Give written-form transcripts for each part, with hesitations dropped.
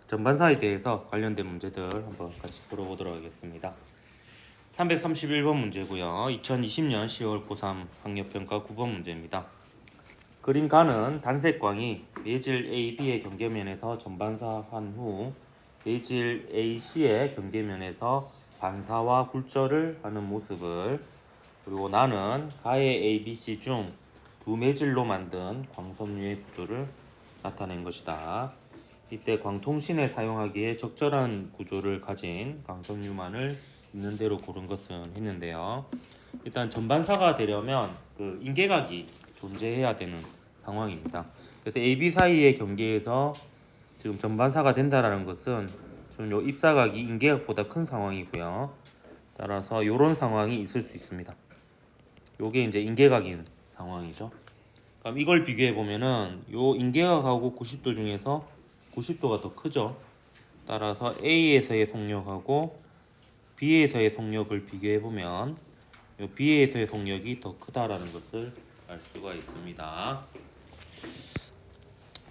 전반사에 대해서 관련된 문제들 한번 같이 풀어보도록 하겠습니다. 331번 문제고요. 2020년 10월 고3 학력평가 9번 문제입니다. 그림 가는 단색광이 매질 AB의 경계면에서 전반사한 후 매질 AC의 경계면에서 반사와 굴절을 하는 모습을, 그리고 나는 가의 ABC 중 두 매질로 만든 광섬유의 구조를 나타낸 것이다. 이때 광통신에 사용하기에 적절한 구조를 가진 광섬유만을 있는 대로 고른 것은 했는데요. 일단 전반사가 되려면 그 인계각이 존재해야 되는 상황입니다. 그래서 AB 사이의 경계에서 지금 전반사가 된다라는 것은 지금 요 입사각이 인계각보다 큰 상황이고요. 따라서 이런 상황이 있을 수 있습니다. 요게 이제 인계각인 상황이죠. 그럼 이걸 비교해 보면은 요 인계각하고 90도 중에서 90도가 더 크죠. 따라서 A에서의 속력하고 B에서의 속력을 비교해 보면 요 B에서의 속력이 더 크다라는 것을 알 수가 있습니다.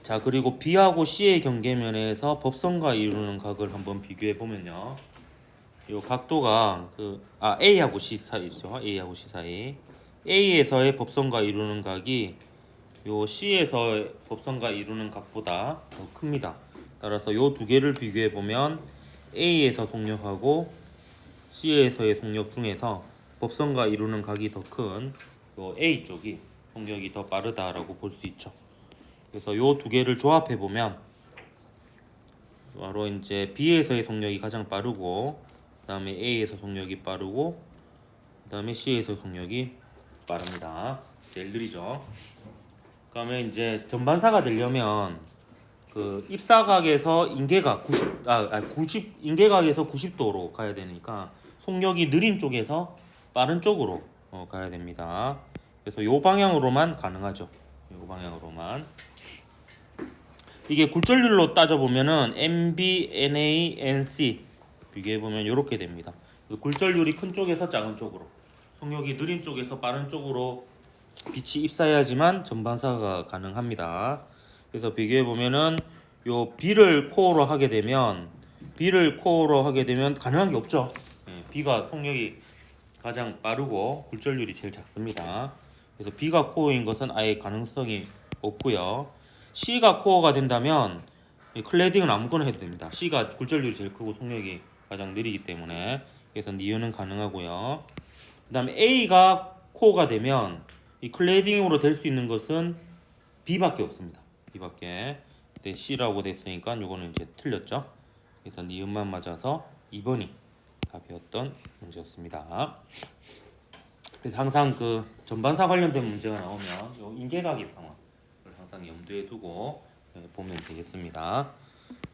자, 그리고 B하고 C의 경계면에서 법선과 이루는 각을 한번 비교해 보면요. 요 각도가 A하고 C 사이죠. A하고 C 사이. A에서의 법선과 이루는 각이 요 C에서의 법선과 이루는 각보다 더 큽니다. 따라서 요 두 개를 비교해 보면 A에서 속력하고 C에서의 속력 중에서 법선과 이루는 각이 더 큰 요 A 쪽이 속력이 더 빠르다라고 볼 수 있죠. 그래서 요 두 개를 조합해 보면 바로 이제 B에서의 속력이 가장 빠르고, 그다음에 A에서 속력이 빠르고, 그다음에 C에서 속력이 빠릅니다. 제일 느리죠. 그러면 이제 전반사가 되려면 그 입사각에서 인계각 90 인계각에서 90도로 가야 되니까 속력이 느린 쪽에서 빠른 쪽으로 가야 됩니다. 그래서 요 방향으로만 가능하죠. 요 방향으로만. 이게 굴절률로 따져 보면은 MB, NA, NC 비교해 보면 이렇게 됩니다. 굴절률이 큰 쪽에서 작은 쪽으로, 속력이 느린 쪽에서 빠른 쪽으로 빛이 입사해야지만 전반사가 가능합니다. 그래서 비교해 보면은 요 B를 코어로 하게 되면 가능한 게 없죠. B가 속력이 가장 빠르고 굴절률이 제일 작습니다. 그래서 B가 코어인 것은 아예 가능성이 없고요. C가 코어가 된다면 클래딩은 아무거나 해도 됩니다. C가 굴절률이 제일 크고 속력이 가장 느리기 때문에, 그래서 니은은 가능하고요. 그 다음에 A가 코어가 되면 이 클래딩으로 될 수 있는 것은 B밖에 없습니다. B밖에. 근데 C라고 됐으니까 요거는 이제 틀렸죠. 그래서 니은만 맞아서 2번이 답이었던 문제였습니다. 그래서 항상 그 전반사 관련된 문제가 나오면 요 인계각의 상황을 항상 염두에 두고 보면 되겠습니다.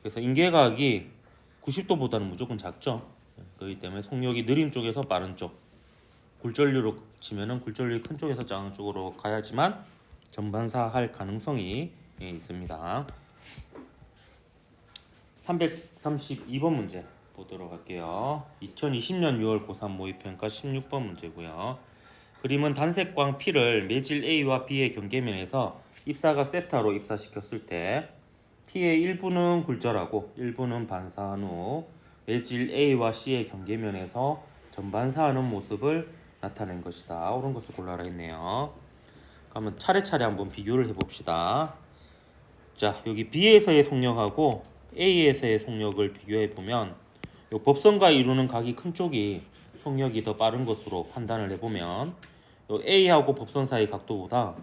그래서 인계각이 90도보다는 무조건 작죠. 그렇기 때문에 속력이 느린 쪽에서 빠른 쪽, 굴절률로 치면은 굴절률이 큰 쪽에서 작은 쪽으로 가야지만 전반사 할 가능성이 있습니다. 332번 문제 보도록 할게요. 2020년 6월 고3 모의평가 16번 문제고요. 그림은 단색광 P를 매질 A와 B의 경계면에서 입사각 세타로 입사시켰을 때 P의 일부는 굴절하고 일부는 반사한 후 매질 A와 C의 경계면에서 전반사하는 모습을 나타낸 것이다. 옳은 것을 골라라 했네요. 그러면 차례차례 한번 비교를 해봅시다. 자, 여기 B에서의 속력하고 A에서의 속력을 비교해 보면 요 법선과 이루는 각이 큰 쪽이 속력이 더 빠른 것으로 판단을 해보면 요 A하고 법선 사이 각도보다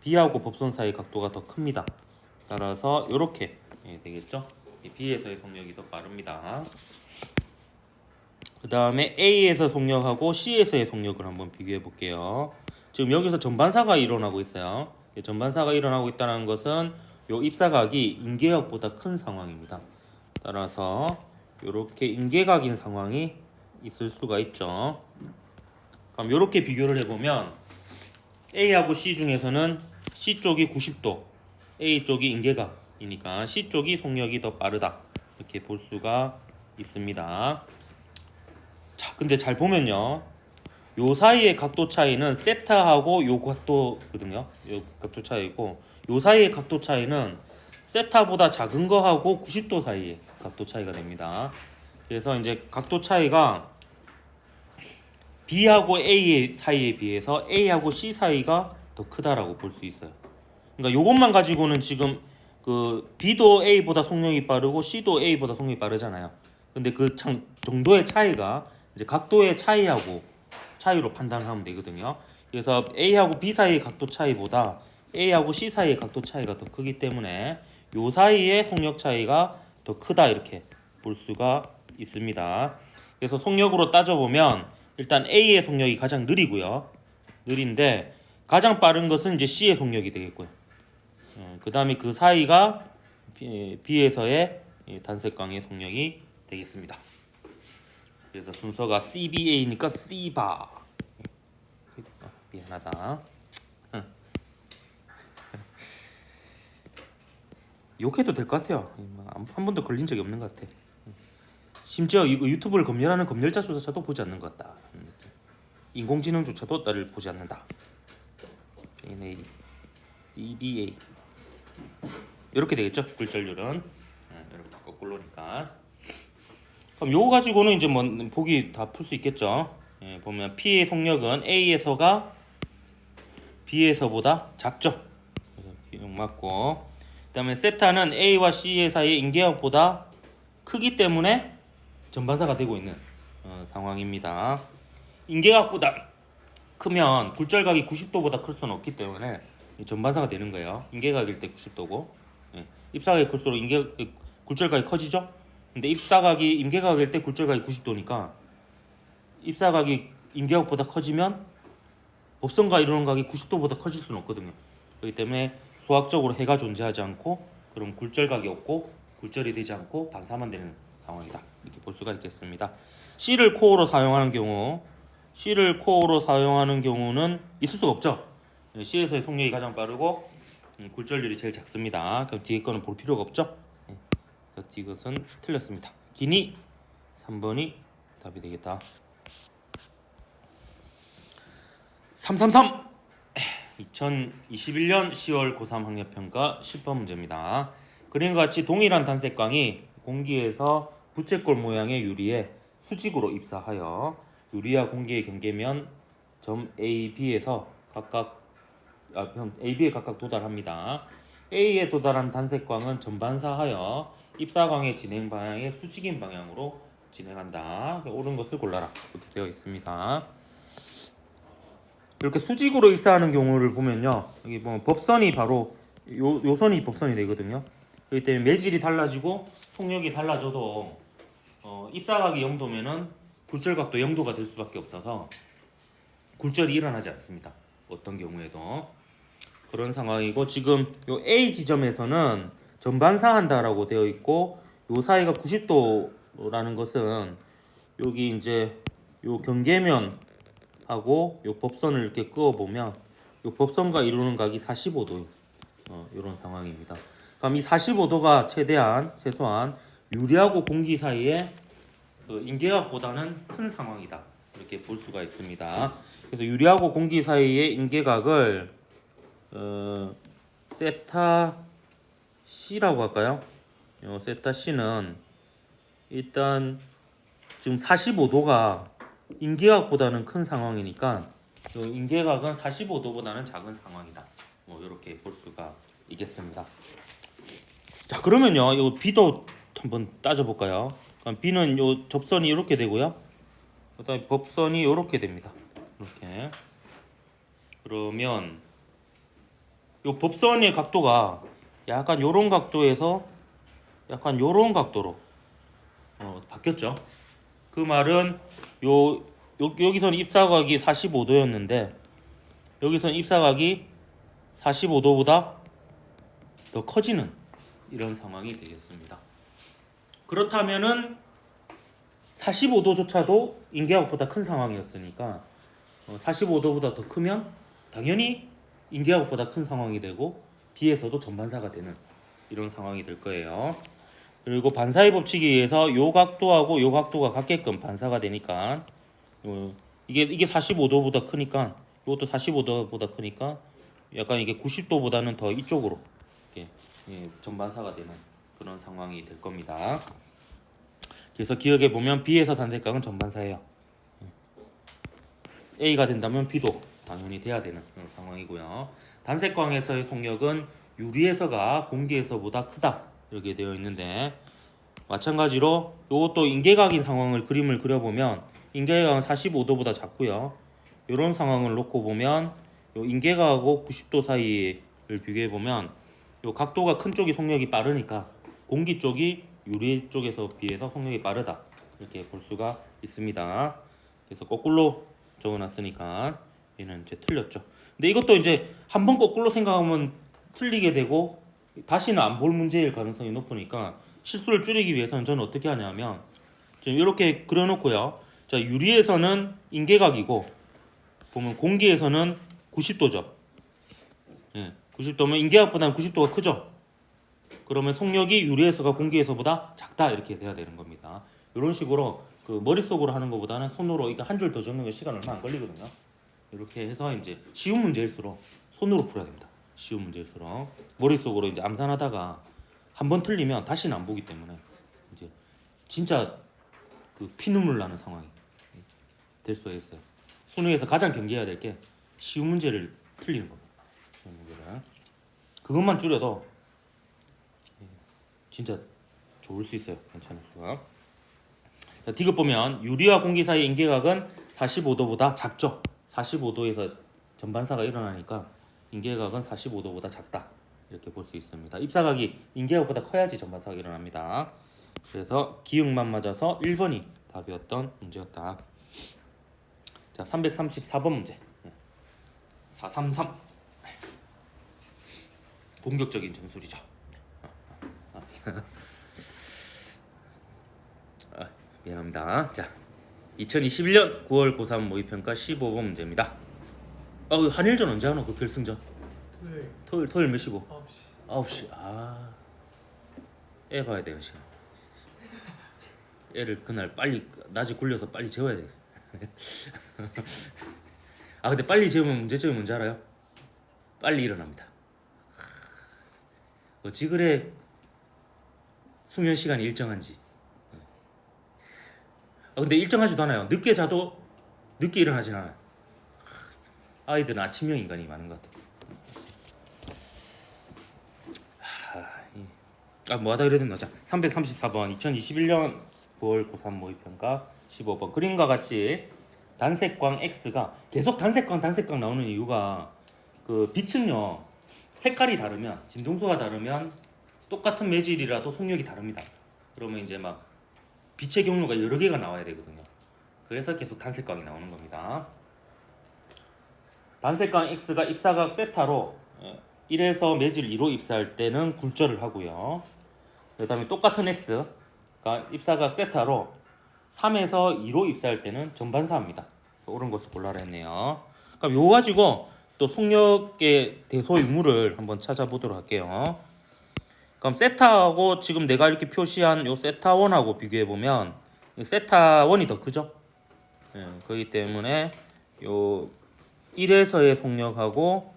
B하고 법선 사이 각도가 더 큽니다. 따라서 이렇게 되겠죠. B에서의 속력이 더 빠릅니다. 그 다음에 A에서 속력하고 C에서의 속력을 한번 비교해 볼게요. 지금 여기서 전반사가 일어나고 있어요. 전반사가 일어나고 있다는 것은 요 입사각이 인계각보다 큰 상황입니다. 따라서 이렇게 인계각인 상황이 있을 수가 있죠. 그럼 이렇게 비교를 해보면 A하고 C 중에서는 C 쪽이 90도, A 쪽이 인계각이니까 C 쪽이 속력이 더 빠르다, 이렇게 볼 수가 있습니다. 자, 근데 잘 보면요, 요 사이의 각도 차이는 세타하고 요 각도거든요. 요 각도 차이고, 요 사이의 각도 차이는 세타보다 작은 거하고 90도 사이에 각도 차이가 됩니다. 그래서 이제 각도 차이가 B하고 A 사이에 비해서 A하고 C 사이가 더 크다라고 볼 수 있어요. 그러니까 이것만 가지고는 지금 그 B도 A보다 속력이 빠르고 C도 A보다 속력이 빠르잖아요. 근데 그 정도의 차이가 이제 각도의 차이로 판단하면 되거든요. 그래서 A하고 B 사이의 각도 차이보다 A하고 C 사이의 각도 차이가 더 크기 때문에 요 사이의 속력 차이가 더 크다 이렇게 볼 수가 있습니다. 그래서 속력으로 따져보면 일단 A의 속력이 가장 느리고요. 느린데 가장 빠른 것은 이제 C의 속력이 되겠고요. 그 다음에 그 사이가 B에서의 단색광의 속력이 되겠습니다. 그래서 순서가 CBA니까 C바. 미안하다. 욕해도 될 것 같아요. 한 번도 걸린 적이 없는 것 같아. 심지어 이거 유튜브를 검열하는 검열자조차도 보지 않는 것 같다. 인공지능조차도 나를 보지 않는다. NA, CBA 이렇게 되겠죠? 굴절률은 이렇게 거꾸로니까. 그럼 요거 가지고는 이제 뭐 보기 다 풀 수 있겠죠? 보면 P의 속력은 A에서가 B에서보다 작죠. 그래서 비용 맞고. 그다음에 세타는 A와 C의 사이의 인계각보다 크기 때문에 전반사가 되고 있는 상황입니다. 인계각보다 크면 굴절각이 90도보다 클 수는 없기 때문에 전반사가 되는 거예요. 인계각일 때 90도고 입사각이 클수록 굴절각이 커지죠. 근데 입사각이 인계각일 때 굴절각이 90도니까 입사각이 인계각보다 커지면 법선과 이루는 각이 90도보다 커질 수는 없거든요. 그렇기 때문에 수학적으로 해가 존재하지 않고 그럼 굴절각이 없고 굴절이 되지 않고 반사만 되는 상황이다. 이렇게 볼 수가 있겠습니다. C를 코어로 사용하는 경우는 있을 수가 없죠. C에서의 속력이 가장 빠르고 굴절률이 제일 작습니다. 그럼 뒤에 거는 볼 필요가 없죠. 이것은 틀렸습니다. 기니 3번이 답이 되겠다. 333 2021년 10월 고3 학력평가 10번 문제입니다. 그림과 같이 동일한 단색광이 공기에서 부채꼴 모양의 유리에 수직으로 입사하여 유리와 공기의 경계면 점 A, B에서 B에 각각 도달합니다. A에 도달한 단색광은 전반사하여 입사광의 진행 방향의 수직인 방향으로 진행한다. 옳은 것을 골라라. 이렇게 되어 있습니다. 이렇게 수직으로 입사하는 경우를 보면요, 여기 보면 법선이 바로 요 선이 법선이 되거든요. 그렇기 때문에 매질이 달라지고 속력이 달라져도 입사각이 0도면은 굴절각도 0도가 될 수밖에 없어서 굴절이 일어나지 않습니다. 어떤 경우에도 그런 상황이고, 지금 요 A 지점에서는 전반사한다라고 되어 있고, 요 사이가 90도라는 것은 여기 이제 요 경계면 하고 요 법선을 이렇게 그어 보면 요 법선과 이루는 각이 45도 이런 상황입니다. 그럼 이 45도가 최소한 유리하고 공기 사이에 인계각보다는 큰 상황이다. 이렇게 볼 수가 있습니다. 그래서 유리하고 공기 사이의 인계각을 세타 C라고 할까요? 세타 C는 일단 지금 45도가 인계각보다는 큰 상황이니까 인계각은 45도보다는 작은 상황이다. 이렇게 볼 수가 있겠습니다. 자, 그러면요, 이 B도 한번 따져볼까요? B는 요 접선이 이렇게 되고요. 그다음에 법선이 이렇게 됩니다. 이렇게. 그러면 요 법선의 각도가 약간 요런 각도에서 약간 요런 각도로 바뀌었죠. 그 말은 여기서는 입사각이 45도였는데 여기서는 입사각이 45도보다 더 커지는 이런 상황이 되겠습니다. 그렇다면은 45도조차도 인계각보다 큰 상황이었으니까 45도보다 더 크면 당연히 인계각보다 큰 상황이 되고 B에서도 전반사가 되는 이런 상황이 될 거예요. 그리고 반사의 법칙에 의해서 요 각도하고 요 각도가 같게끔 반사가 되니까 이게 45도보다 크니까 이것도 45도보다 크니까 약간 이게 90도보다는 더 이쪽으로 이렇게 전반사가 되는 그런 상황이 될 겁니다. 그래서 기억해 보면 B에서 단색광은 전반사예요. A가 된다면 B도 당연히 돼야 되는 그런 상황이고요. 단색광에서의 속력은 유리에서가 공기에서보다 크다 이렇게 되어 있는데, 마찬가지로 이것도 인계각인 상황을 그림을 그려보면 인계각은 45도보다 작고요. 이런 상황을 놓고 보면 요 인계각하고 90도 사이를 비교해 보면 요 각도가 큰 쪽이 속력이 빠르니까 공기 쪽이 유리 쪽에서 비해서 속력이 빠르다 이렇게 볼 수가 있습니다. 그래서 거꾸로 적어놨으니까 얘는 이제 틀렸죠. 근데 이것도 이제 한번 거꾸로 생각하면 틀리게 되고 다시는 안 볼 문제일 가능성이 높으니까 실수를 줄이기 위해서는 저는 어떻게 하냐면 지금 이렇게 그려놓고요. 자, 유리에서는 인계각이고 보면 공기에서는 90도죠. 예, 90도면 인계각보다는 90도가 크죠. 그러면 속력이 유리에서가 공기에서보다 작다 이렇게 돼야 되는 겁니다. 이런 식으로 그 머릿속으로 하는 것보다는 손으로 이거 한 줄 더 적는 게 시간 얼마 안 걸리거든요. 이렇게 해서 이제 쉬운 문제일수록 손으로 풀어야 됩니다. 쉬운 문제일수록 머릿속으로 이제 암산하다가 한 번 틀리면 다시는 안 보기 때문에 이제 진짜 그 피눈물 나는 상황이 될 수가 있어요. 수능에서 가장 경계해야 될 게 쉬운 문제를 틀리는 겁니다. 쉬운 문제를 그것만 줄여도 진짜 좋을 수 있어요. 괜찮을 수가. 자, 디귿 보면 유리와 공기 사이 인계각은 45도보다 작죠. 45도에서 전반사가 일어나니까 인계각은 45도보다 작다 이렇게 볼 수 있습니다. 입사각이 인계각보다 커야지 전반사가 일어납니다. 그래서 기역만 맞아서 1번이 답이었던 문제였다. 자, 334번 문제. 433. 공격적인 점수리죠. 미안합니다. 자, 2021년 9월 고3 모의평가 15번 문제입니다. 한일전 언제 하노? 그 결승전? 토요일 몇 시고? 9시. 애 봐야 되는 시간. 애를 그날 빨리 낮에 굴려서 빨리 재워야 돼. 근데 빨리 재우면 문제점이 뭔지 알아요? 빨리 일어납니다. 어찌 그래 수면 시간이 일정한지. 근데 일정하지도 않아요. 늦게 자도 늦게 일어나진 않아요. 아이들은 아침형 인간이 많은 것 같아요. 뭐하다 그래야 되나. 자, 334번 2021년 9월 고3 모의평가 15번 그림과 같이 단색광 X가 계속 단색광 나오는 이유가 그 빛은요 색깔이 다르면 진동수가 다르면 똑같은 매질이라도 속력이 다릅니다. 그러면 이제 막 빛의 경로가 여러 개가 나와야 되거든요. 그래서 계속 단색광이 나오는 겁니다. 단색광 X가 입사각 세타로 1에서 매질 2로 입사할 때는 굴절을 하고요. 그 다음에 똑같은 X가 입사각 세타로 3에서 2로 입사할 때는 전반사합니다. 그래서 옳은 것을 골라라 했네요. 그럼 요거 가지고 또 속력의 대소 유무를 한번 찾아보도록 할게요. 그럼 세타하고 지금 내가 이렇게 표시한 요 세타1하고 비교해 보면 세타1이 더 크죠? 그렇기 때문에 요 1에서의 속력하고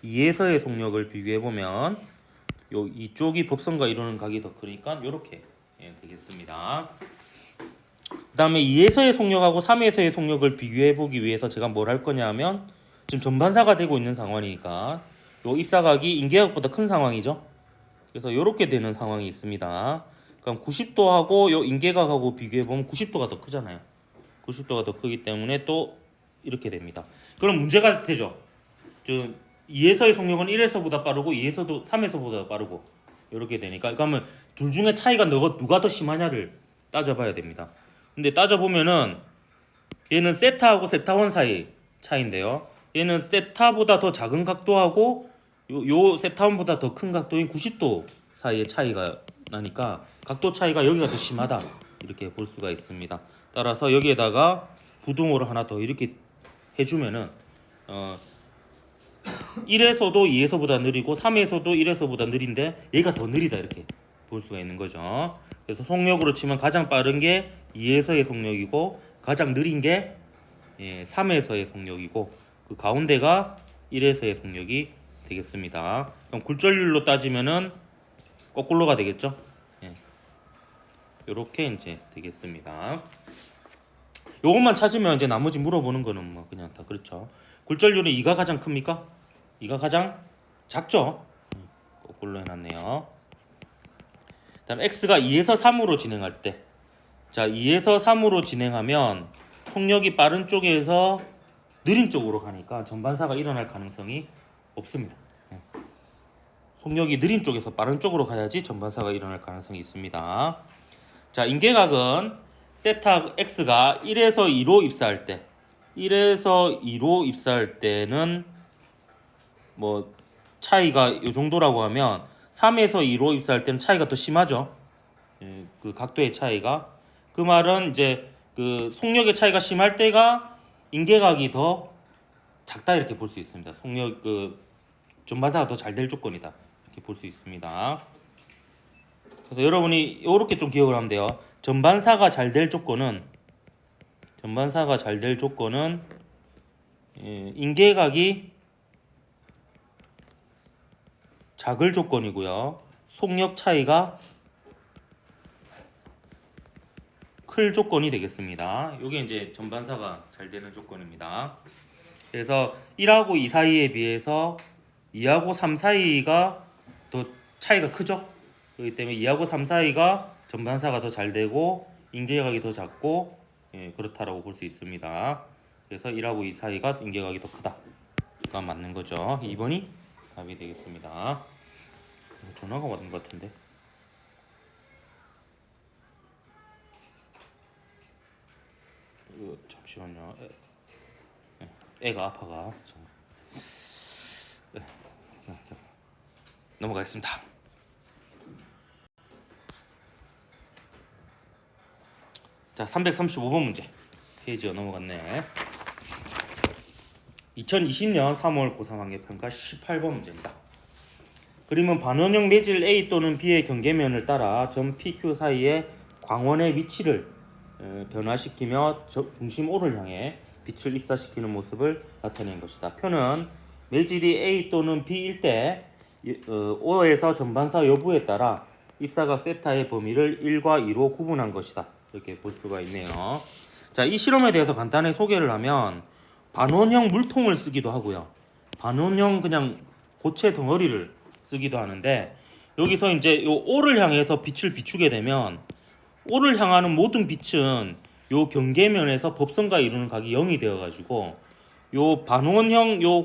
2에서의 속력을 비교해 보면 요 이쪽이 법선과 이루는 각이 더 크니까 요렇게 되겠습니다. 그 다음에 2에서의 속력하고 3에서의 속력을 비교해 보기 위해서 제가 뭘 할 거냐면 지금 전반사가 되고 있는 상황이니까 요 입사각이 인계각보다 큰 상황이죠. 그래서 이렇게 되는 상황이 있습니다. 그럼 90도하고 요 인계각하고 비교해 보면 90도가 더 크잖아요. 90도가 더 크기 때문에 또 이렇게 됩니다. 그럼 문제가 되죠. 2에서의 속력은 1에서보다 빠르고 2에서도 3에서보다 빠르고 이렇게 되니까 그러면 둘 중에 차이가 누가 더 심하냐를 따져봐야 됩니다. 근데 따져보면은 얘는 세타하고 세타1 사이 차이인데요. 얘는 세타보다 더 작은 각도하고 요 세타1보다 더 큰 각도인 90도 사이의 차이가 나니까 각도 차이가 여기가 더 심하다 이렇게 볼 수가 있습니다. 따라서 여기에다가 부등호를 하나 더 이렇게 해주면은 1에서도 2에서보다 느리고 3에서도 1에서보다 느린데 얘가 더 느리다 이렇게 볼 수가 있는 거죠. 그래서 속력으로 치면 가장 빠른 게 2에서의 속력이고 가장 느린 게 3에서의 속력이고 그 가운데가 1에서의 속력이 되겠습니다. 그럼 굴절률로 따지면은 거꾸로가 되겠죠. 요렇게 이제 되겠습니다. 요것만 찾으면 이제 나머지 물어보는 거는 뭐 그냥 다 그렇죠. 굴절률은 2가 가장 큽니까? 2가 가장 작죠? 거꾸로 해놨네요. 다음 x가 2에서 3으로 진행할 때, 자 2에서 3으로 진행하면 속력이 빠른 쪽에서 느린 쪽으로 가니까 전반사가 일어날 가능성이 없습니다. 속력이 느린 쪽에서 빠른 쪽으로 가야지 전반사가 일어날 가능성이 있습니다. 자, 인계각은 세타 x가 1에서 2로 입사할 때, 1에서 2로 입사할 때는 뭐 차이가 이 정도라고 하면 3에서 2로 입사할 때는 차이가 더 심하죠. 그 각도의 차이가. 그 말은 이제 그 속력의 차이가 심할 때가 인계각이 더 작다 이렇게 볼 수 있습니다. 속력 그 전반사가 더 잘 될 조건이다 이렇게 볼 수 있습니다. 그래서 여러분이 이렇게 좀 기억을 하면 돼요. 전반사가 잘 될 조건은 인계각이 작을 조건이고요. 속력 차이가 클 조건이 되겠습니다. 이게 이제 전반사가 잘 되는 조건입니다. 그래서 1하고 2 사이에 비해서 2하고 3 사이가 더 차이가 크죠. 그렇기 때문에 2하고 3 사이가 전반사가 더 잘 되고 인계각이 더 작고 그렇다라고 볼 수 있습니다. 그래서 1하고 2 사이가 인계각이 더 크다. 가 맞는 거죠. 2번이 답이 되겠습니다. 전화가 왔는 것 같은데. 잠시만요. 애가 아파가. 넘어가겠습니다. 자, 335번 문제. 페이지가 넘어갔네. 2020년 3월 고3 학예평가 18번 문제입니다. 그림은 반원형 매질 A 또는 B의 경계면을 따라 점 PQ 사이의 광원의 위치를 변화시키며 중심 O를 향해 빛을 입사시키는 모습을 나타낸 것이다. 표는 매질이 A 또는 B일 때 O에서 전반사 여부에 따라 입사각 세타의 범위를 1과 2로 구분한 것이다. 이렇게 볼 수가 있네요. 자, 이 실험에 대해서 간단히 소개를 하면 반원형 물통을 쓰기도 하고요. 반원형 그냥 고체 덩어리를 쓰기도 하는데 여기서 이제 요 O를 향해서 빛을 비추게 되면 O를 향하는 모든 빛은 요 경계면에서 법선과 이루는 각이 0이 되어 가지고 요 반원형 요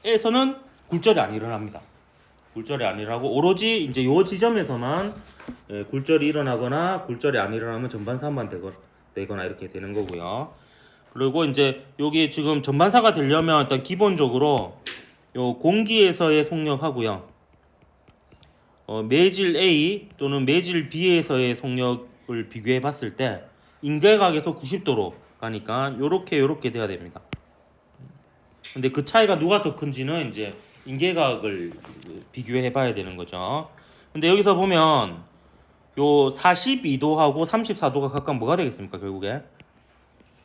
호에서는 굴절이 안 일어납니다. 굴절이 안 일어나고 오로지 이제 요 지점에서만 굴절이 일어나거나 굴절이 안 일어나면 전반사만 되거나 이렇게 되는 거고요. 그리고 이제 여기 지금 전반사가 되려면 일단 기본적으로 요 공기에서의 속력하고요. 매질 A 또는 매질 B에서의 속력을 비교해 봤을 때 인계각에서 90도로 가니까 요렇게 돼야 됩니다. 근데 그 차이가 누가 더 큰지는 이제 인계각을 비교해 봐야 되는 거죠. 근데 여기서 보면 요 42도하고 34도가 각각 뭐가 되겠습니까? 결국에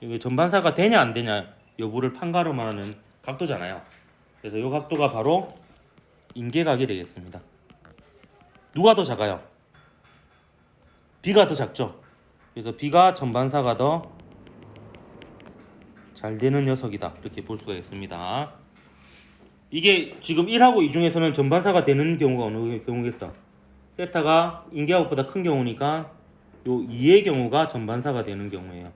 이게 전반사가 되냐 안 되냐 여부를 판가름하는 각도잖아요. 그래서 요 각도가 바로 인계각이 되겠습니다. 누가 더 작아요? B가 더 작죠. 그래서 B가 전반사가 더 잘 되는 녀석이다. 이렇게 볼 수가 있습니다. 이게 지금 1하고 2 중에서는 전반사가 되는 경우가 어느 경우겠어? 세타가 인계각보다 큰 경우니까 요 2의 경우가 전반사가 되는 경우예요.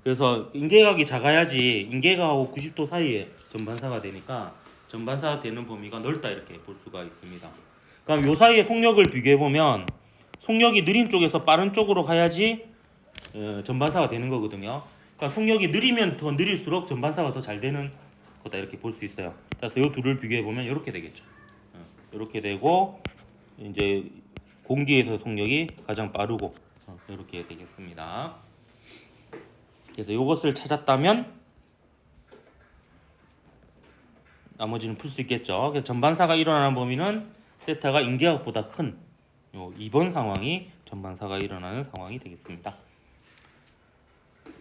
그래서 인계각이 작아야지 인계각하고 90도 사이에 전반사가 되니까 전반사가 되는 범위가 넓다 이렇게 볼 수가 있습니다. 그럼 요 사이의 속력을 비교해 보면 속력이 느린 쪽에서 빠른 쪽으로 가야지 전반사가 되는 거거든요. 그러니까 속력이 느리면 더 느릴수록 전반사가 더 잘 되는 거다 이렇게 볼 수 있어요. 그래서 요 둘을 비교해 보면 이렇게 되겠죠. 이렇게 되고 이제 공기에서 속력이 가장 빠르고 이렇게 되겠습니다. 그래서 이것을 찾았다면 나머지는 풀 수 있겠죠. 그래서 전반사가 일어나는 범위는 세타가 인계각보다 큰 2번 상황이 전반사가 일어나는 상황이 되겠습니다.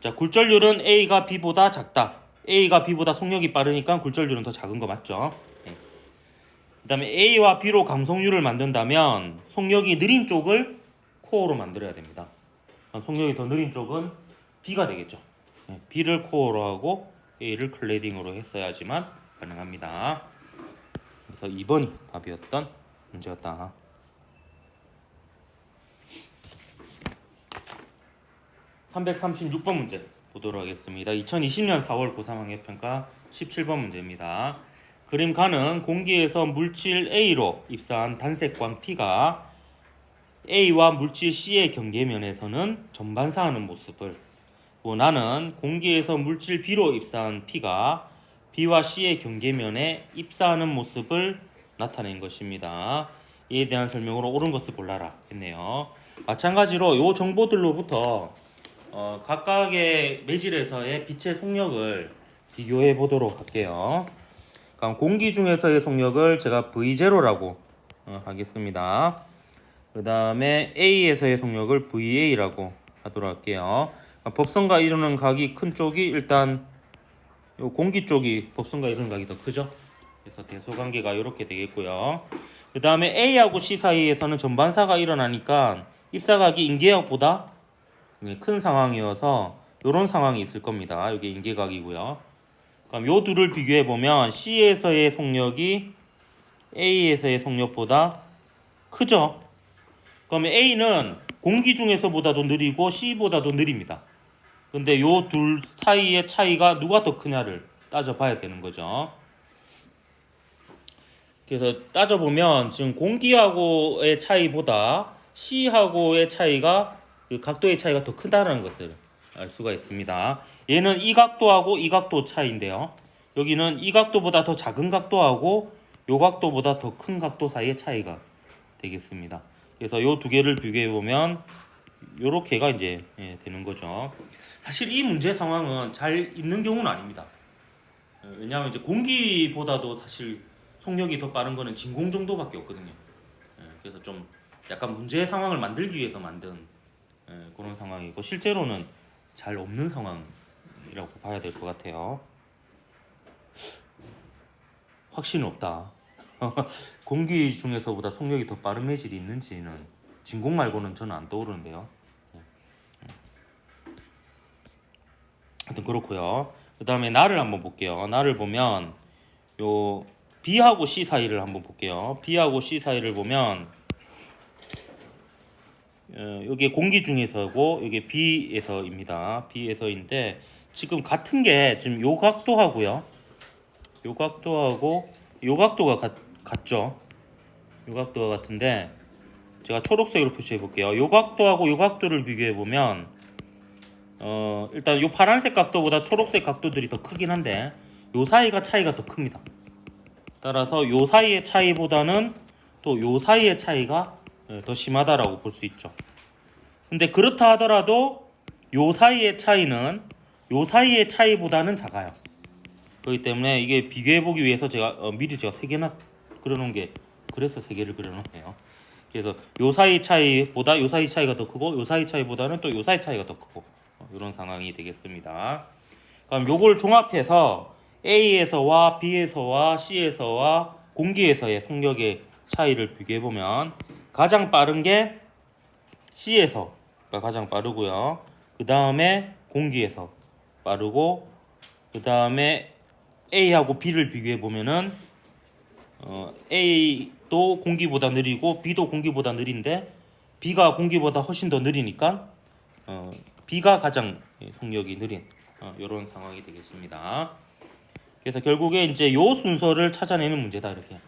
자, 굴절률은 A가 B보다 작다. A가 B보다 속력이 빠르니까 굴절률은 더 작은 거 맞죠? 그 다음에 A와 B로 감속률을 만든다면 속력이 느린 쪽을 코어로 만들어야 됩니다. 그럼 속력이 더 느린 쪽은 B가 되겠죠. B를 코어로 하고 A를 클래딩으로 했어야지만 가능합니다. 그래서 2번이 답이었던 문제였다. 336번 문제 보도록 하겠습니다. 2020년 4월 고3 학예평가 17번 문제입니다. 그림 가는 공기에서 물질 A로 입사한 단색광 P가 A와 물질 C의 경계면에서는 전반사하는 모습을, 나는 공기에서 물질 B로 입사한 P가 B와 C의 경계면에 입사하는 모습을 나타낸 것입니다. 이에 대한 설명으로 옳은 것을 골라라 했네요. 마찬가지로 이 정보들로부터 각각의 매질에서의 빛의 속력을 비교해 보도록 할게요. 그럼 공기 중에서의 속력을 제가 V0라고 하겠습니다. 그 다음에 A에서의 속력을 VA라고 하도록 할게요. 법선과 이루는 각이 큰 쪽이 일단 요 공기 쪽이 법선과 이루는 각이 더 크죠. 그래서 대소관계가 이렇게 되겠고요. 그 다음에 A하고 C 사이에서는 전반사가 일어나니까 입사각이 인계각보다 큰 상황이어서 이런 상황이 있을 겁니다. 이게 인계각이고요. 그럼 요 둘을 비교해 보면 C에서의 속력이 A에서의 속력보다 크죠. 그러면 A는 공기 중에서보다도 느리고 C보다도 느립니다. 근데 요 둘 사이의 차이가 누가 더 크냐를 따져봐야 되는 거죠. 그래서 따져보면 지금 공기하고의 차이보다 C하고의 차이가 그 각도의 차이가 더 크다는 것을 알 수가 있습니다. 얘는 이 각도하고 이 각도 차이인데요. 여기는 이 각도보다 더 작은 각도하고 요 각도보다 더 큰 각도 사이의 차이가 되겠습니다. 그래서 요 두 개를 비교해 보면 요렇게가 이제 되는 거죠. 사실 이 문제 상황은 잘 있는 경우는 아닙니다. 왜냐하면 이제 공기보다도 사실 속력이 더 빠른 거는 진공 정도밖에 없거든요. 그래서 좀 약간 문제 상황을 만들기 위해서 만든 그런 상황이고 실제로는 잘 없는 상황이라고 봐야 될 것 같아요. 확신은 없다. 공기 중에서보다 속력이 더 빠른 매질이 있는지는 진공 말고는 저는 안 떠오르는데요. 하여튼 그렇고요. 그 다음에 날을 한번 볼게요. 날을 보면 요 B하고 C 사이를 한번 볼게요. B하고 C 사이를 보면 여기 공기 중에서고 여기 B에서입니다. B에서인데 지금 같은 게 지금 요 각도하고요. 요 각도하고 요 각도가 같죠. 요 각도가 같은데 제가 초록색으로 표시해 볼게요. 요 각도하고 요 각도를 비교해 보면 일단 요 파란색 각도보다 초록색 각도들이 더 크긴 한데 요 사이가 차이가 더 큽니다. 따라서 요 사이의 차이보다는 또 요 사이의 차이가 더 심하다라고 볼 수 있죠. 근데 그렇다 하더라도 요 사이의 차이는 요 사이의 차이보다는 작아요. 그렇기 때문에 이게 비교해 보기 위해서 제가 미리 제가 3개나 그려놓은 게 그래서 3개를 그려놓네요. 그래서 요 사이 차이보다 요 사이 차이가 더 크고 요 사이 차이보다는 또 요 사이 차이가 더 크고 이런 상황이 되겠습니다. 그럼 요걸 종합해서 A에서와 B에서와 C에서와 공기에서의 속력의 차이를 비교해 보면 가장 빠른 게 C에서가 가장 빠르고요. 그 다음에 공기에서 빠르고 그 다음에 A하고 B를 비교해 보면은 A도 공기보다 느리고 B도 공기보다 느린데 B가 공기보다 훨씬 더 느리니까 B가 가장 속력이 느린 이런 상황이 되겠습니다. 그래서 결국에 이제 요 순서를 찾아내는 문제다 이렇게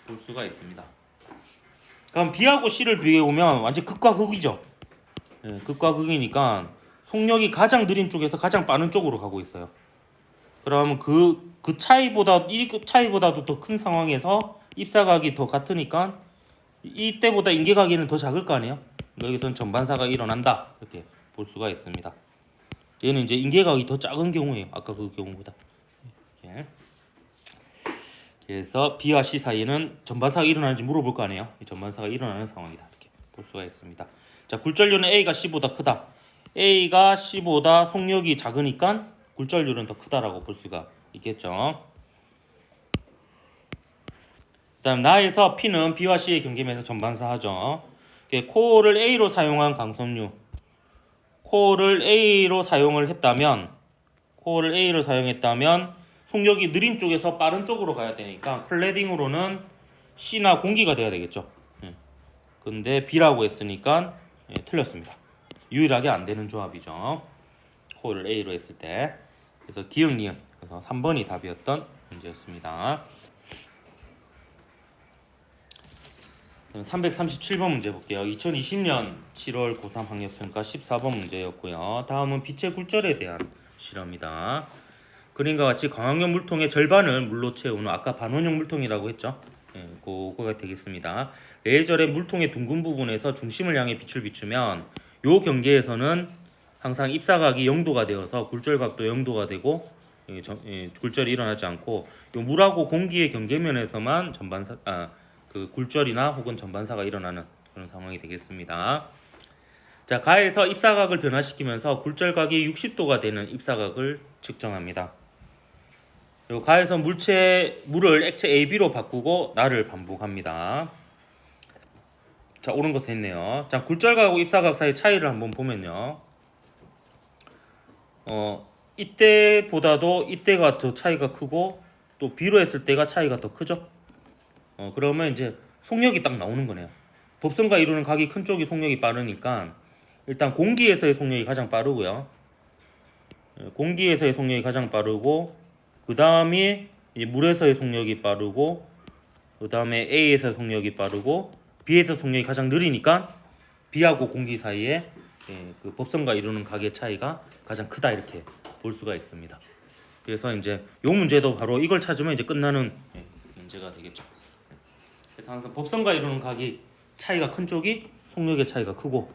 볼 수가 있습니다. 그럼 B하고 C를 비교해 보면 완전 극과 극이죠. 극과 극이니까 속력이 가장 느린 쪽에서 가장 빠른 쪽으로 가고 있어요. 그러면 그 차이보다 이 차이보다도 더 큰 상황에서 입사각이 더 같으니까 이때보다 인계각이는 더 작을 거 아니에요. 여기서는 전반사가 일어난다 이렇게 볼 수가 있습니다. 얘는 이제 인계각이 더 작은 경우에요. 아까 그 경우보다. 이렇게. 그래서 B와 C 사이에는 전반사가 일어나는지 물어볼 거 아니에요. 전반사가 일어나는 상황이다 이렇게 볼 수가 있습니다. 자, 굴절률은 A가 C보다 크다. A가 C보다 속력이 작으니까 굴절률은 더 크다라고 볼 수가 있겠죠. 그 다음 나에서 P는 B와 C의 경계면에서 전반사하죠. 코어를 A로 사용한 강섬유, 코어를 A로 사용을 했다면, 코어를 A로 사용했다면 속력이 느린 쪽에서 빠른 쪽으로 가야 되니까 클래딩으로는 C나 공기가 돼야 되겠죠. 근데 B라고 했으니까 틀렸습니다. 유일하게 안 되는 조합이죠. 코어를 A로 했을 때. 그래서 기역 니은. 그래서 3번이 답이었던 문제였습니다. 337번 문제 볼게요. 2020년 7월 고3 학력평가 14번 문제였고요. 다음은 빛의 굴절에 대한 실험이다. 그림과 같이 광학용 물통의 절반을 물로 채우는, 아까 반원형 물통이라고 했죠. 그거가 되겠습니다. 레이저의 물통의 둥근 부분에서 중심을 향해 빛을 비추면 요 경계에서는 항상 입사각이 0도가 되어서 굴절각도 0도가 되고 굴절이 일어나지 않고 요 물하고 공기의 경계면에서만 그 굴절이나 혹은 전반사가 일어나는 그런 상황이 되겠습니다. 자, 가에서 입사각을 변화시키면서 굴절각이 60도가 되는 입사각을 측정합니다. 그리고 가에서 물을 액체 AB로 바꾸고 나를 반복합니다. 자, 옳은 것을 했네요. 자, 굴절각하고 입사각 사이 차이를 한번 보면요. 이때보다도 이때가 더 차이가 크고 또 B로 했을 때가 차이가 더 크죠. 그러면 이제 속력이 딱 나오는 거네요. 법선과 이루는 각이 큰 쪽이 속력이 빠르니까 일단 공기에서의 속력이 가장 빠르고요. 공기에서의 속력이 가장 빠르고 그 다음이 물에서의 속력이 빠르고 그 다음에 A에서 속력이 빠르고 B에서 속력이 가장 느리니까 B하고 공기 사이에 그 법선과 이루는 각의 차이가 가장 크다 이렇게 볼 수가 있습니다. 그래서 이제 이 문제도 바로 이걸 찾으면 이제 끝나는 문제가 되겠죠. 그래서 항상 법선과 이루는 각이 차이가 큰 쪽이 속력의 차이가 크고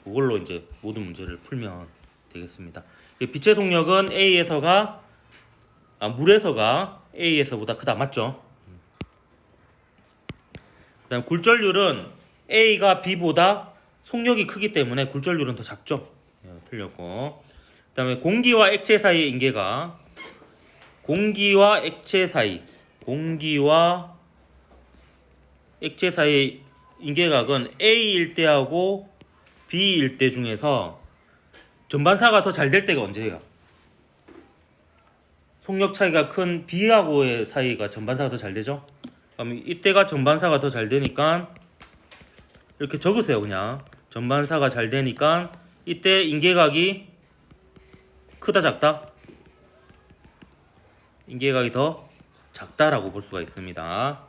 그걸로 이제 모든 문제를 풀면 되겠습니다. 빛의 속력은 물에서가 A에서보다 크다 맞죠? 그다음 굴절률은 A가 B보다 속력이 크기 때문에 굴절률은 더 작죠. 틀렸고. 그다음에 공기와 액체 사이의 인계가 공기와 액체 사이의 인계각은 A일 때하고 B일 때 중에서 전반사가 더 잘 될 때가 언제예요? 속력 차이가 큰 B하고의 사이가 전반사가 더 잘 되죠? 그럼 이때가 전반사가 더 잘 되니까 이렇게 적으세요. 그냥 전반사가 잘 되니까 이때 인계각이 크다 작다? 인계각이 더 작다라고 볼 수가 있습니다.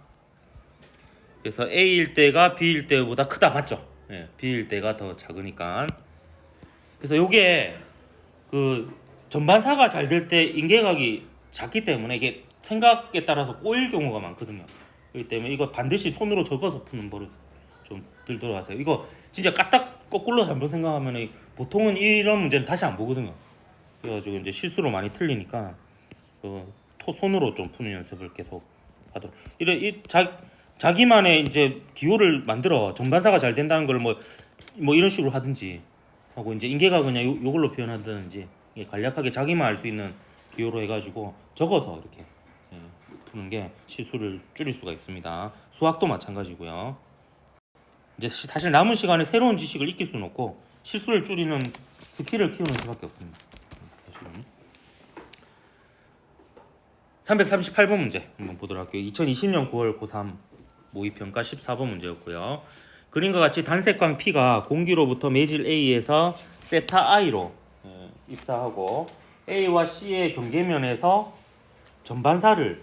그래서 A일 때가 B일 때보다 크다 맞죠? B일 때가 더 작으니까. 그래서 요게 그 전반사가 잘 될 때 인계각이 작기 때문에 이게 생각에 따라서 꼬일 경우가 많거든요. 그렇기 때문에 이거 반드시 손으로 적어서 푸는 버릇 좀 들도록 하세요. 이거 진짜 까딱 거꾸로 한번 생각하면 보통은 이런 문제는 다시 안 보거든요. 그래가지고 이제 실수로 많이 틀리니까 손으로 좀 푸는 연습을 계속 하도록. 자기만의 이제 기호를 만들어 전반사가 잘 된다는 걸 뭐 이런 식으로 하든지 하고 이제 인계가 그냥 요걸로 표현하든지 간략하게 자기만 알 수 있는 기호로 해가지고 적어서 이렇게 푸는 게 실수를 줄일 수가 있습니다. 수학도 마찬가지고요. 이제 사실 남은 시간에 새로운 지식을 익힐 수는 없고 실수를 줄이는 스킬을 키우는 수밖에 없습니다. 338번 문제 한번 보도록 할게요. 2020년 9월 고3 모의평가 14번 문제였고요. 그림과 같이 단색광 P가 공기로부터 매질 A에서 세타 I로 입사하고 A와 C의 경계면에서 전반사를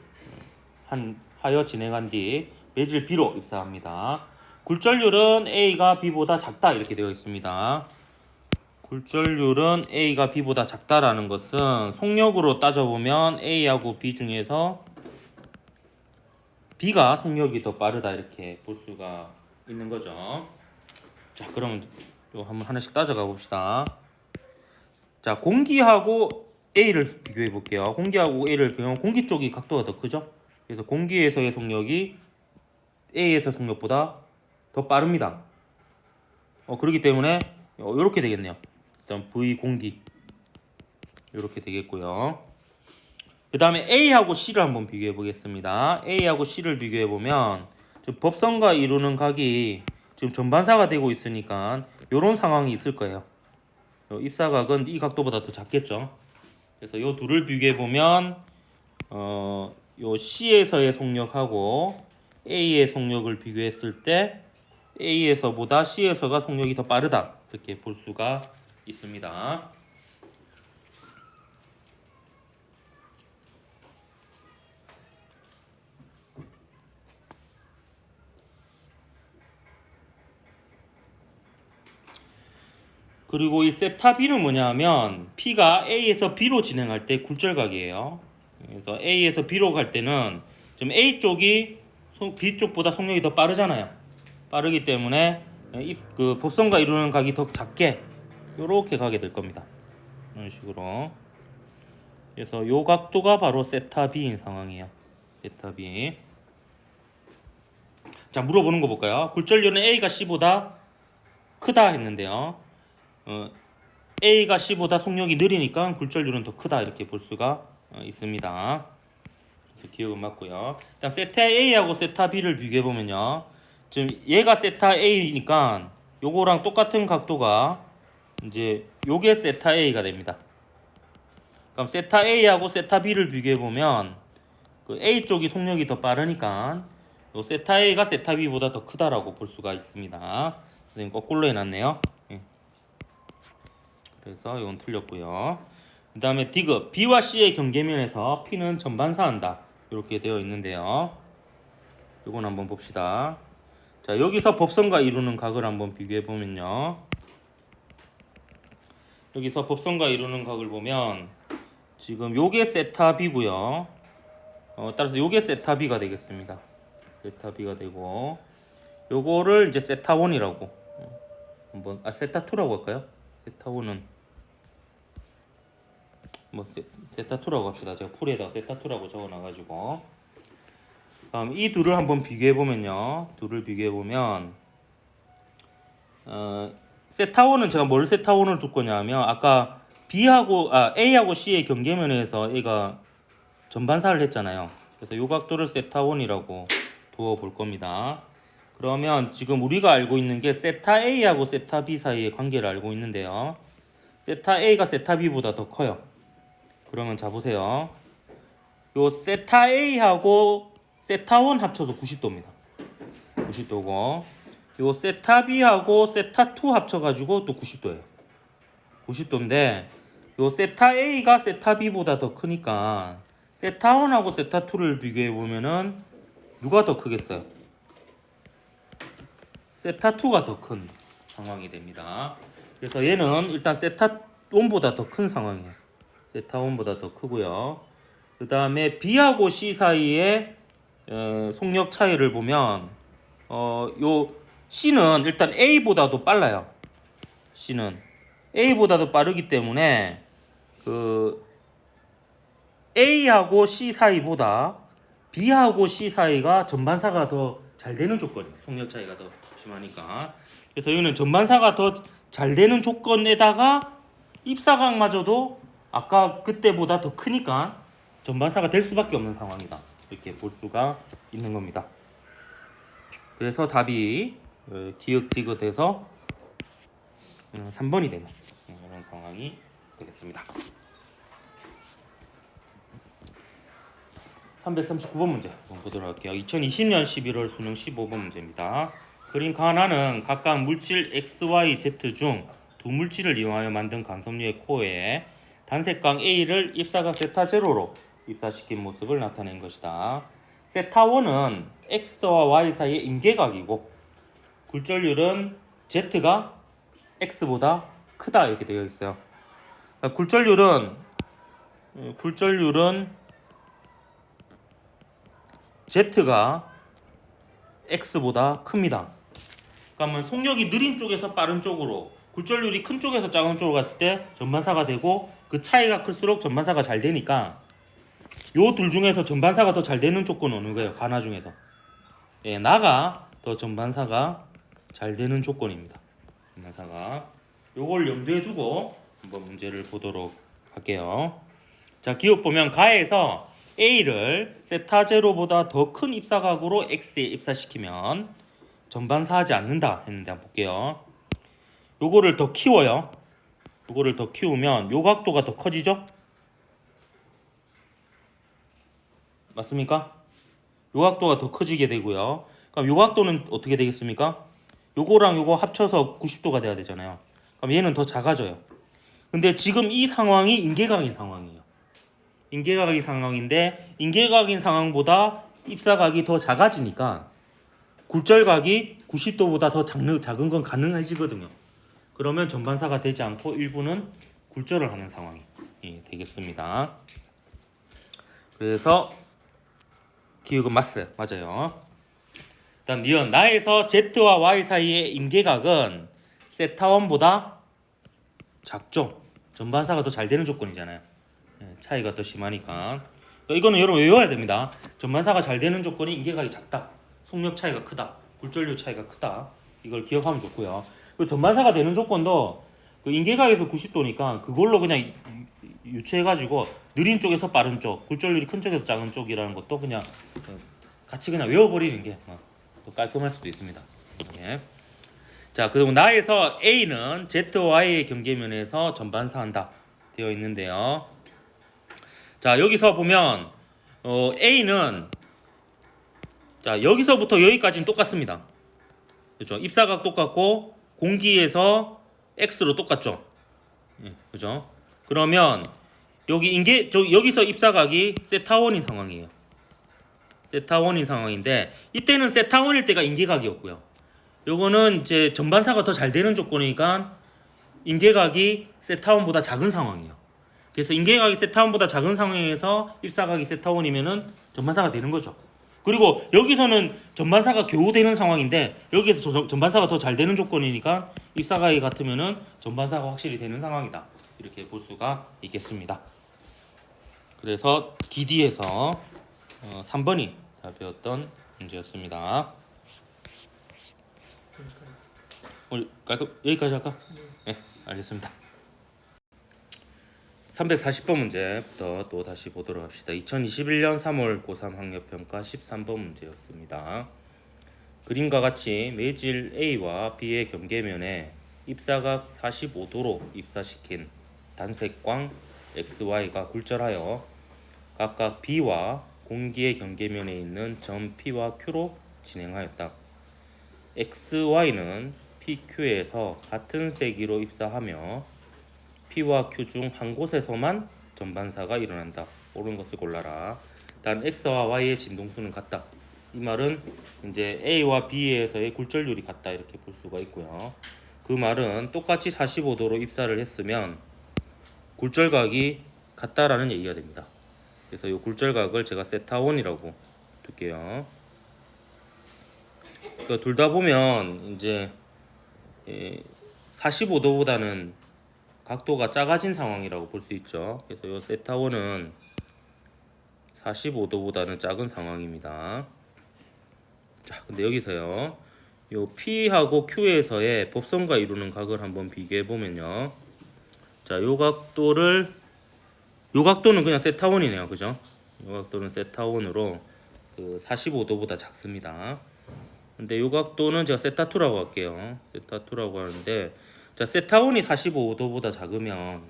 하여 진행한 뒤 매질 B로 입사합니다. 굴절률은 A가 B보다 작다 이렇게 되어 있습니다. 굴절률은 A가 B보다 작다라는 것은 속력으로 따져보면 A하고 B 중에서 B가 속력이 더 빠르다 이렇게 볼 수가 있는 거죠. 자, 그럼 한번 하나씩 따져가 봅시다. 자, 공기하고 A를 비교해 볼게요. 공기하고 A를 비교하면 공기 쪽이 각도가 더 크죠? 그래서 공기에서의 속력이 A에서 속력보다 더 빠릅니다. 그렇기 때문에 이렇게 되겠네요. 일단 V 공기 이렇게 되겠고요. 그 다음에 A하고 C를 한번 비교해 보겠습니다. A하고 C를 비교해 보면 법선과 이루는 각이 지금 전반사가 되고 있으니까 이런 상황이 있을 거예요. 요 입사각은 이 각도보다 더 작겠죠. 그래서 요 둘을 비교해 보면 요 C에서의 속력하고 A의 속력을 비교했을 때 A에서보다 C에서가 속력이 더 빠르다 이렇게 볼 수가 있습니다. 그리고 이 세타 B는 뭐냐면 P가 A에서 B로 진행할 때 굴절각이에요. 그래서 A에서 B로 갈 때는 지금 A 쪽이 B 쪽보다 속력이 더 빠르잖아요. 빠르기 때문에 그 법선과 이루는 각이 더 작게 이렇게 가게 될 겁니다. 이런 식으로. 그래서 요 각도가 바로 세타 B인 상황이에요. 세타 B. 자, 물어보는 거 볼까요? 굴절률은 A가 C보다 크다 했는데요. A가 C보다 속력이 느리니까 굴절률은 더 크다 이렇게 볼 수가 있습니다. 그래서 기억은 맞고요. 일단 세타 A하고 세타 B를 비교해 보면요. 지금 얘가 세타 A니까 요거랑 똑같은 각도가 이제 요게 세타 A가 됩니다. 그럼 세타 A하고 세타 B를 비교해 보면 그 A 쪽이 속력이 더 빠르니까 요 세타 A가 세타 B보다 더 크다라고 볼 수가 있습니다. 선생님 거꾸로 해놨네요. 그래서 이건 틀렸고요. 그 다음에 디귿 B와 C의 경계면에서 P는 전반사한다 이렇게 되어 있는데요. 이건 한번 봅시다. 자, 여기서 법선과 이루는 각을 한번 비교해 보면요. 여기서 법선과 이루는 각을 보면 지금 요게 세타 B고요. 따라서 요게 세타 B가 되겠습니다. 세타 B가 되고 요거를 이제 세타 1이라고 한번 세타 2라고 할까요? 세타 1은 뭐 세타 2라고 합시다. 제가 풀에다가 세타 2라고 적어 놔 가지고 다음 이 둘을 한번 비교해 보면요. 둘을 비교해 보면 세타 1은 제가 뭘 세타 1을 둘 거냐면 아까 A하고 C의 경계면에서 A가 전반사를 했잖아요. 그래서 요 각도를 세타 1이라고 두어 볼 겁니다. 그러면 지금 우리가 알고 있는 게 세타 A하고 세타 B 사이의 관계를 알고 있는데요. 세타 A가 세타 B보다 더 커요. 그러면 자 보세요. 요 세타 A하고 세타 1 합쳐서 90도입니다. 90도고 요 세타 B하고 세타 2 합쳐가지고 또 90도예요. 90도인데 요 세타 A가 세타 B보다 더 크니까 세타 1하고 세타 2를 비교해 보면은 누가 더 크겠어요? 세타 2가 더 큰 상황이 됩니다. 그래서 얘는 일단 세타 1보다 더 큰 상황이에요. 세타 1보다 더 크고요. 그 다음에 B하고 C 사이의 속력 차이를 보면 요 C는 일단 A보다도 빨라요. C는 A보다도 빠르기 때문에 그 A하고 C 사이보다 B하고 C 사이가 전반사가 더 잘 되는 조건이에요. 속력 차이가 더 심하니까. 그래서 이거는 전반사가 더 잘 되는 조건에다가 입사각마저도 아까 그때보다 더 크니까 전반사가 될 수밖에 없는 상황이다. 이렇게 볼 수가 있는 겁니다. 그래서 답이 디귿돼서 3번이 되는 이런 상황이 되겠습니다. 339번 문제 한번 보도록 할게요. 2020년 11월 수능 15번 문제입니다. 그림 하나는 각각 물질 X, Y, Z 중 두 물질을 이용하여 만든 간섭류의 코어에 단색광 A를 입사각 세타 제로로 입사시킨 모습을 나타낸 것이다. 세타 1은 X와 Y 사이의 임계각이고 굴절률은 Z가 X보다 크다 이렇게 되어 있어요. 굴절률은 Z가 X보다 큽니다. 그러면 속력이 느린 쪽에서 빠른 쪽으로 굴절률이 큰 쪽에서 작은 쪽으로 갔을 때 전반사가 되고 그 차이가 클수록 전반사가 잘 되니까 요 둘 중에서 전반사가 더 잘 되는 조건은 어느 거예요? 가나 중에서 나가 더 전반사가 잘 되는 조건입니다. 전반사가 요걸 염두에 두고 한번 문제를 보도록 할게요. 자, 기억 보면 가에서 A를 세타 제로보다 더 큰 입사각으로 X에 입사시키면 전반사하지 않는다 했는데 한번 볼게요. 요거를 더 키워요. 요거를 더 키우면 요 각도가 더 커지죠? 맞습니까? 요 각도가 더 커지게 되고요. 그럼 요 각도는 어떻게 되겠습니까? 요거랑 요거 합쳐서 90도가 돼야 되잖아요. 그럼 얘는 더 작아져요. 근데 지금 이 상황이 인계각인 상황이에요. 인계각인 상황인데 인계각인 상황보다 입사각이 더 작아지니까 굴절각이 90도보다 더 작은 건 가능해지거든요. 그러면 전반사가 되지 않고 일부는 굴절을 하는 상황이 되겠습니다. 그래서 기억은 맞아요. 다음 니은 나에서 Z와 Y 사이의 임계각은 세타1보다 작죠. 전반사가 더 잘 되는 조건이잖아요. 차이가 더 심하니까. 이거는 여러분 외워야 됩니다. 전반사가 잘 되는 조건이 임계각이 작다. 속력 차이가 크다. 굴절률 차이가 크다. 이걸 기억하면 좋고요. 그리고 전반사가 되는 조건도 그 임계각에서 90도니까 그걸로 그냥 유추해가지고 느린 쪽에서 빠른 쪽, 굴절률이 큰 쪽에서 작은 쪽이라는 것도 그냥 같이 그냥 외워버리는 게 더 깔끔할 수도 있습니다. 예. 자, 그리고 나에서 A는 ZY의 경계면에서 전반사한다 되어 있는데요. 자, 여기서 보면 A는 자 여기서부터 여기까지는 똑같습니다. 그렇죠? 입사각 똑같고 공기에서 X로 똑같죠. 예, 그죠? 그러면 여기서 입사각이 세타1인 상황이에요. 세타1인 상황인데 이때는 세타1일 때가 인계각이었고요. 요거는 이제 전반사가 더 잘 되는 조건이니까 인계각이 세타1보다 작은 상황이에요. 그래서 인계각이 세타1보다 작은 상황에서 입사각이 세타1이면은 전반사가 되는 거죠. 그리고 여기서는 전반사가 겨우 되는 상황인데 여기에서 전반사가 더 잘 되는 조건이니까 입사각이 같으면은 전반사가 확실히 되는 상황이다. 이렇게 볼 수가 있겠습니다. 그래서 DD에서 3번이 답이었던 문제였습니다. 오늘 여기까지 할까? 네, 알겠습니다. 340번 문제부터 또 다시 보도록 합시다. 2021년 3월 고3 학력평가 13번 문제였습니다. 그림과 같이 매질 A와 B의 경계면에 입사각 45도로 입사시킨 단색광 XY가 굴절하여 각각 B와 공기의 경계면에 있는 점 P와 Q로 진행하였다. XY는 PQ에서 같은 세기로 입사하며 P와 Q 중 한 곳에서만 전반사가 일어난다. 옳은 것을 골라라. 단 X와 Y의 진동수는 같다. 이 말은 이제 A와 B에서의 굴절률이 같다 이렇게 볼 수가 있고요. 그 말은 똑같이 45도로 입사를 했으면 굴절각이 같다라는 얘기가 됩니다. 그래서 이 굴절각을 제가 세타1이라고 둘게요. 그러니까 둘 다 보면 이제 45도보다는 각도가 작아진 상황이라고 볼 수 있죠. 그래서 이 세타1은 45도보다는 작은 상황입니다. 자, 근데 여기서요. 요 P하고 Q에서의 법선과 이루는 각을 한번 비교해 보면요. 자, 요 각도는 그냥 세타1이네요. 그죠? 요 각도는 세타1으로 그 45도보다 작습니다. 근데 요 각도는 제가 세타2라고 할게요. 세타2라고 하는데 자, 세타1이 45도보다 작으면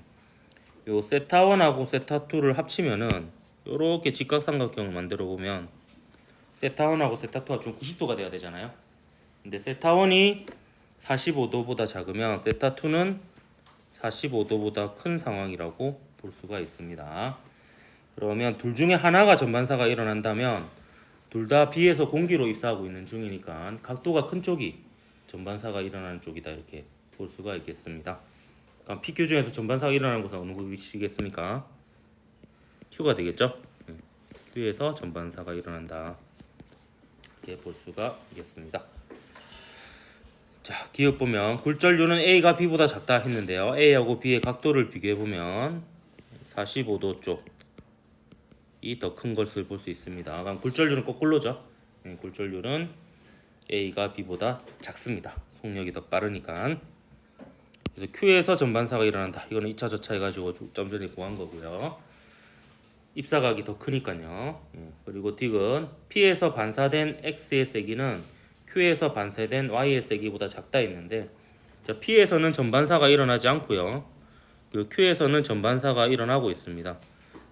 요 세타1하고 세타2를 합치면은 요렇게 직각삼각형을 만들어 보면 세타1하고 세타2가 좀 90도가 돼야 되잖아요. 근데 세타1이 45도보다 작으면 세타2는 45도보다 큰 상황이라고 볼 수가 있습니다. 그러면 둘 중에 하나가 전반사가 일어난다면 둘 다 B에서 공기로 입사하고 있는 중이니까 각도가 큰 쪽이 전반사가 일어나는 쪽이다 이렇게 볼 수가 있겠습니다. 그럼 PQ 중에서 전반사가 일어나는 곳은 어느 곳이겠습니까? Q가 되겠죠? Q에서 전반사가 일어난다 이렇게 볼 수가 있겠습니다. 자, 기억 보면 굴절률은 A가 B보다 작다 했는데요. A하고 B의 각도를 비교해 보면 45도 쪽이 더 큰 것을 볼 수 있습니다. 그럼 굴절률은 거꾸로죠. 굴절률은 A가 B보다 작습니다. 속력이 더 빠르니까. 그래서 Q에서 전반사가 일어난다. 이거는 2차 저차 해가지고 좀 전에 구한 거고요. 입사각이 더 크니까요. 그리고 D은 P에서 반사된 X의 세기는 Q에서 반사된 Y의 세기보다 작다 했는데, 자, P에서는 전반사가 일어나지 않고요. 그 Q에서는 전반사가 일어나고 있습니다.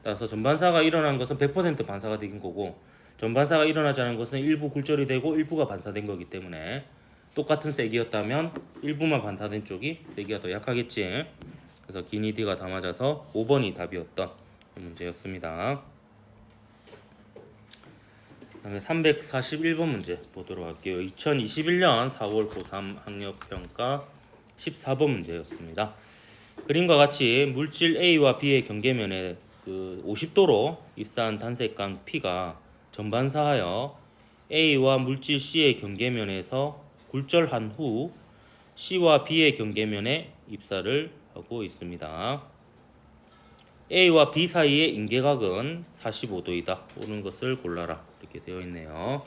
따라서 전반사가 일어난 것은 100% 반사가 된 거고, 전반사가 일어나지 않은 것은 일부 굴절이 되고 일부가 반사된 거기 때문에 똑같은 세기였다면 일부만 반사된 쪽이 세기가 더 약하겠지. 그래서 기니 D가 다 맞아서 5번이 답이었던 문제였습니다. 다음에 341번 문제 보도록 할게요. 2021년 4월 고3 학력평가 14번 문제였습니다. 그림과 같이 물질 A와 B의 경계면에 50도로 입사한 단색광 P가 전반사하여 A와 물질 C의 경계면에서 굴절한 후 C와 B의 경계면에 입사를 하고 있습니다. A와 B 사이의 인계각은 45도이다. 옳은 것을 골라라. 이렇게 되어 있네요.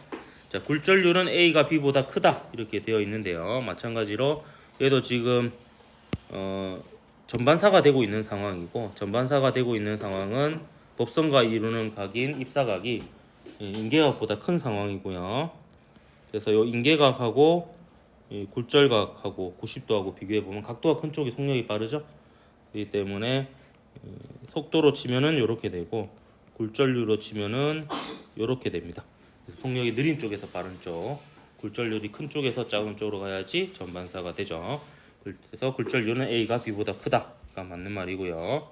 자, 굴절률은 A가 B보다 크다. 이렇게 되어 있는데요. 마찬가지로 얘도 지금 전반사가 되고 있는 상황이고, 전반사가 되고 있는 상황은 법선과 이루는 각인 입사각이 인계각보다 큰 상황이고요. 그래서 이 인계각하고 굴절각하고 90도하고 비교해 보면 각도가 큰 쪽이 속력이 빠르죠. 그렇기 때문에 속도로 치면은 이렇게 되고 굴절률로 치면은 이렇게 됩니다. 그래서 속력이 느린 쪽에서 빠른 쪽, 굴절률이 큰 쪽에서 작은 쪽으로 가야지 전반사가 되죠. 그래서 굴절률은 A가 B보다 크다가 맞는 말이고요.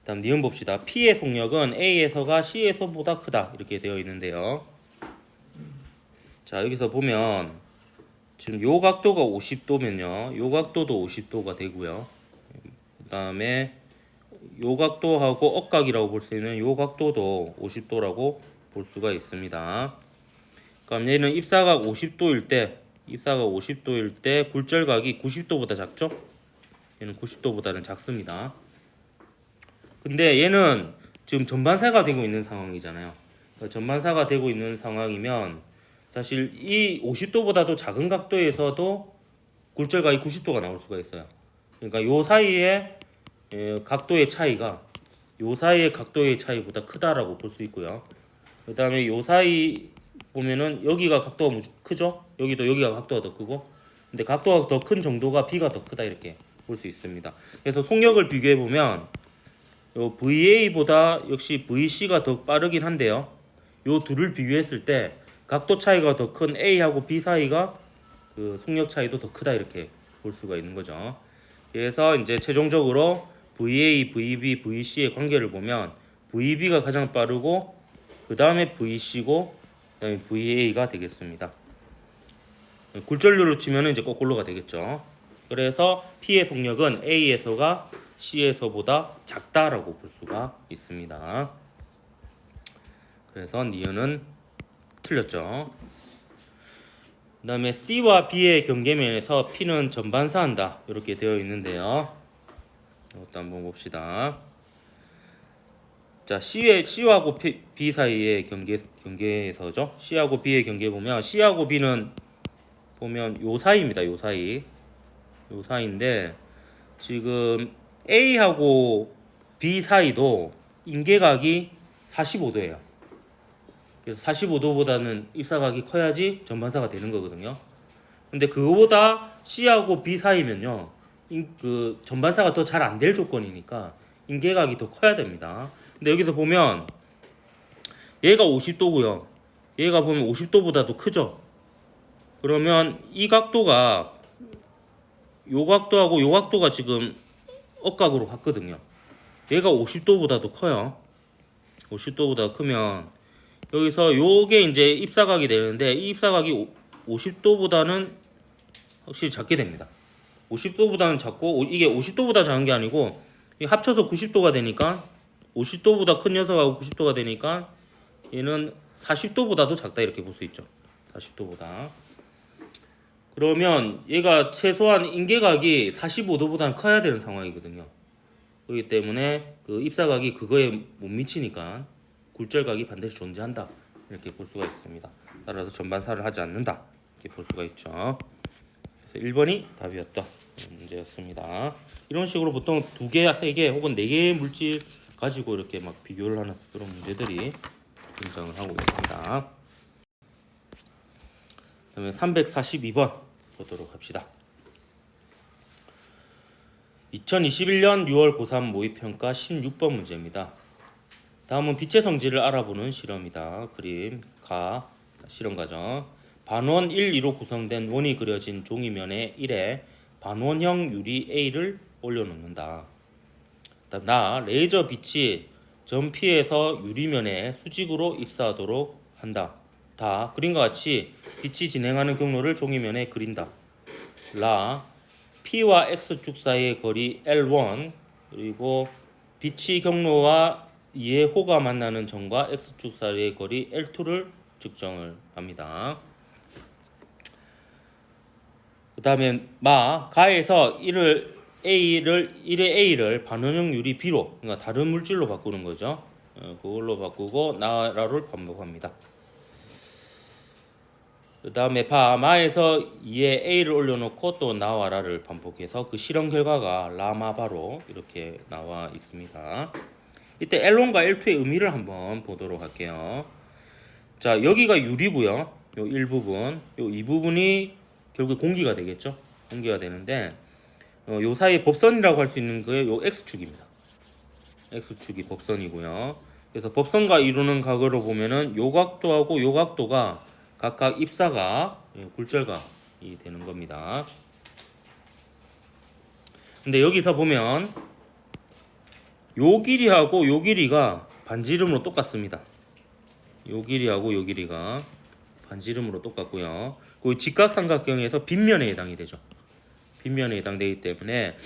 다음 니은 봅시다. P의 속력은 A에서가 C에서보다 크다 이렇게 되어 있는데요. 자, 여기서 보면 지금 요 각도가 50도면요, 요 각도도 50도가 되고요. 그 다음에 요 각도하고 억각이라고 볼 수 있는 요 각도도 50도라고 볼 수가 있습니다. 그럼 얘는 입사각 50도일 때 굴절각이 90도보다 작죠? 얘는 90도보다는 작습니다. 근데 얘는 지금 전반사가 되고 있는 상황이잖아요. 전반사가 되고 있는 상황이면 사실 이 50도보다도 작은 각도에서도 굴절각이 90도가 나올 수가 있어요. 그러니까 요 사이에 각도의 차이가 요 사이의 각도의 차이보다 크다라고 볼 수 있고요. 그 다음에 요 사이 보면은 여기가 각도가 크죠? 여기가 각도가 더 크고, 근데 각도가 더 큰 정도가 B가 더 크다 이렇게 볼 수 있습니다. 그래서 속력을 비교해 보면 요 VA보다 역시 VC가 더 빠르긴 한데요. 요 둘을 비교했을 때 각도 차이가 더 큰 A하고 B 사이가 그 속력 차이도 더 크다 이렇게 볼 수가 있는 거죠. 그래서 이제 최종적으로 VA, VB, VC의 관계를 보면 VB가 가장 빠르고 그 다음에 VC고 그 다음에 VA가 되겠습니다. 굴절률로 치면 이제 거꾸로가 되겠죠. 그래서 P의 속력은 A에서가 C에서보다 작다라고 볼 수가 있습니다. 그래서 니은은 틀렸죠. 그 다음에 C와 B의 경계면에서 P는 전반사한다 이렇게 되어 있는데요. 이것도 한번 봅시다. 자, C하고 B 사이의 경계에서죠. C하고 B의 경계 보면 C하고 B는 보면 요 사이입니다. 요 사이인데 지금 A하고 B 사이도 인계각이 45도예요. 그래서 45도보다는 입사각이 커야지 전반사가 되는 거거든요. 근데 그거보다 C하고 B 사이면요, 그 전반사가 더 잘 안 될 조건이니까 인계각이 더 커야 됩니다. 근데 여기서 보면 얘가 50도고요. 얘가 보면 50도보다도 크죠. 그러면 이 각도가 요 각도하고 요 각도가 지금 억각으로 갔거든요. 얘가 50도보다도 커요. 50도보다 크면 여기서 요게 이제 입사각이 되는데 이 입사각이 50도보다는 확실히 작게 됩니다. 50도보다는 작고 이게 50도보다 작은 게 아니고 합쳐서 90도가 되니까 50도보다 큰 녀석하고 90도가 되니까 얘는 40도보다도 작다 이렇게 볼 수 있죠. 40도보다. 그러면 얘가 최소한 인계각이 45도보다는 커야 되는 상황이거든요. 그렇기 때문에 그 입사각이 그거에 못 미치니까 굴절각이 반드시 존재한다 이렇게 볼 수가 있습니다. 따라서 전반사를 하지 않는다 이렇게 볼 수가 있죠. 그래서 1번이 답이었던 문제였습니다. 이런 식으로 보통 2개, 3개 혹은 4개의 물질 가지고 이렇게 막 비교를 하는 그런 문제들이 등장을 하고 있습니다. 그다음에 342번 보도록 합시다. 2021년 6월 고3 모의평가 16번 문제입니다. 다음은 빛의 성질을 알아보는 실험이다. 그림 가 실험 과정. 반원 1, 2로 구성된 원이 그려진 종이면에 1에 반원형 유리 A를 올려놓는다. 다음 나 레이저 빛이 점 P에서 유리면에 수직으로 입사하도록 한다. 다 그림과 같이 빛이 진행하는 경로를 종이면에 그린다. 라 P와 X축 사이의 거리 L1 그리고 빛이 경로와 2의 호가 만나는 점과 X축 사이의 거리 L2를 측정을 합니다. 그 다음에 가에서 1의 A를 반원형 유리 B로 그러니까 다른 물질로 바꾸는 거죠. 그걸로 바꾸고 나라를 반복합니다. 그 다음에 마에서 2의 A를 올려놓고 또 나와라를 반복해서 그 실험 결과가 라마바로 이렇게 나와 있습니다. 이때 L1과 L2의 의미를 한번 보도록 할게요. 자, 여기가 유리고요. 요 일부분, 요 이 부분이 결국 공기가 되겠죠. 공기가 되는데 요 사이에 법선이라고 할 수 있는 게 요 X축입니다. X축이 법선이고요. 그래서 법선과 이루는 각으로 보면은 요 각도하고 요 각도가 각각 입사가 굴절각이 되는 겁니다. 근데 여기서 보면 요 길이하고 요 길이가 반지름으로 똑같습니다. 요 길이하고 요 길이가 반지름으로 똑같고요. 그 직각삼각형에서 빗면에 해당이 되죠. 빗면에 해당되기 때문에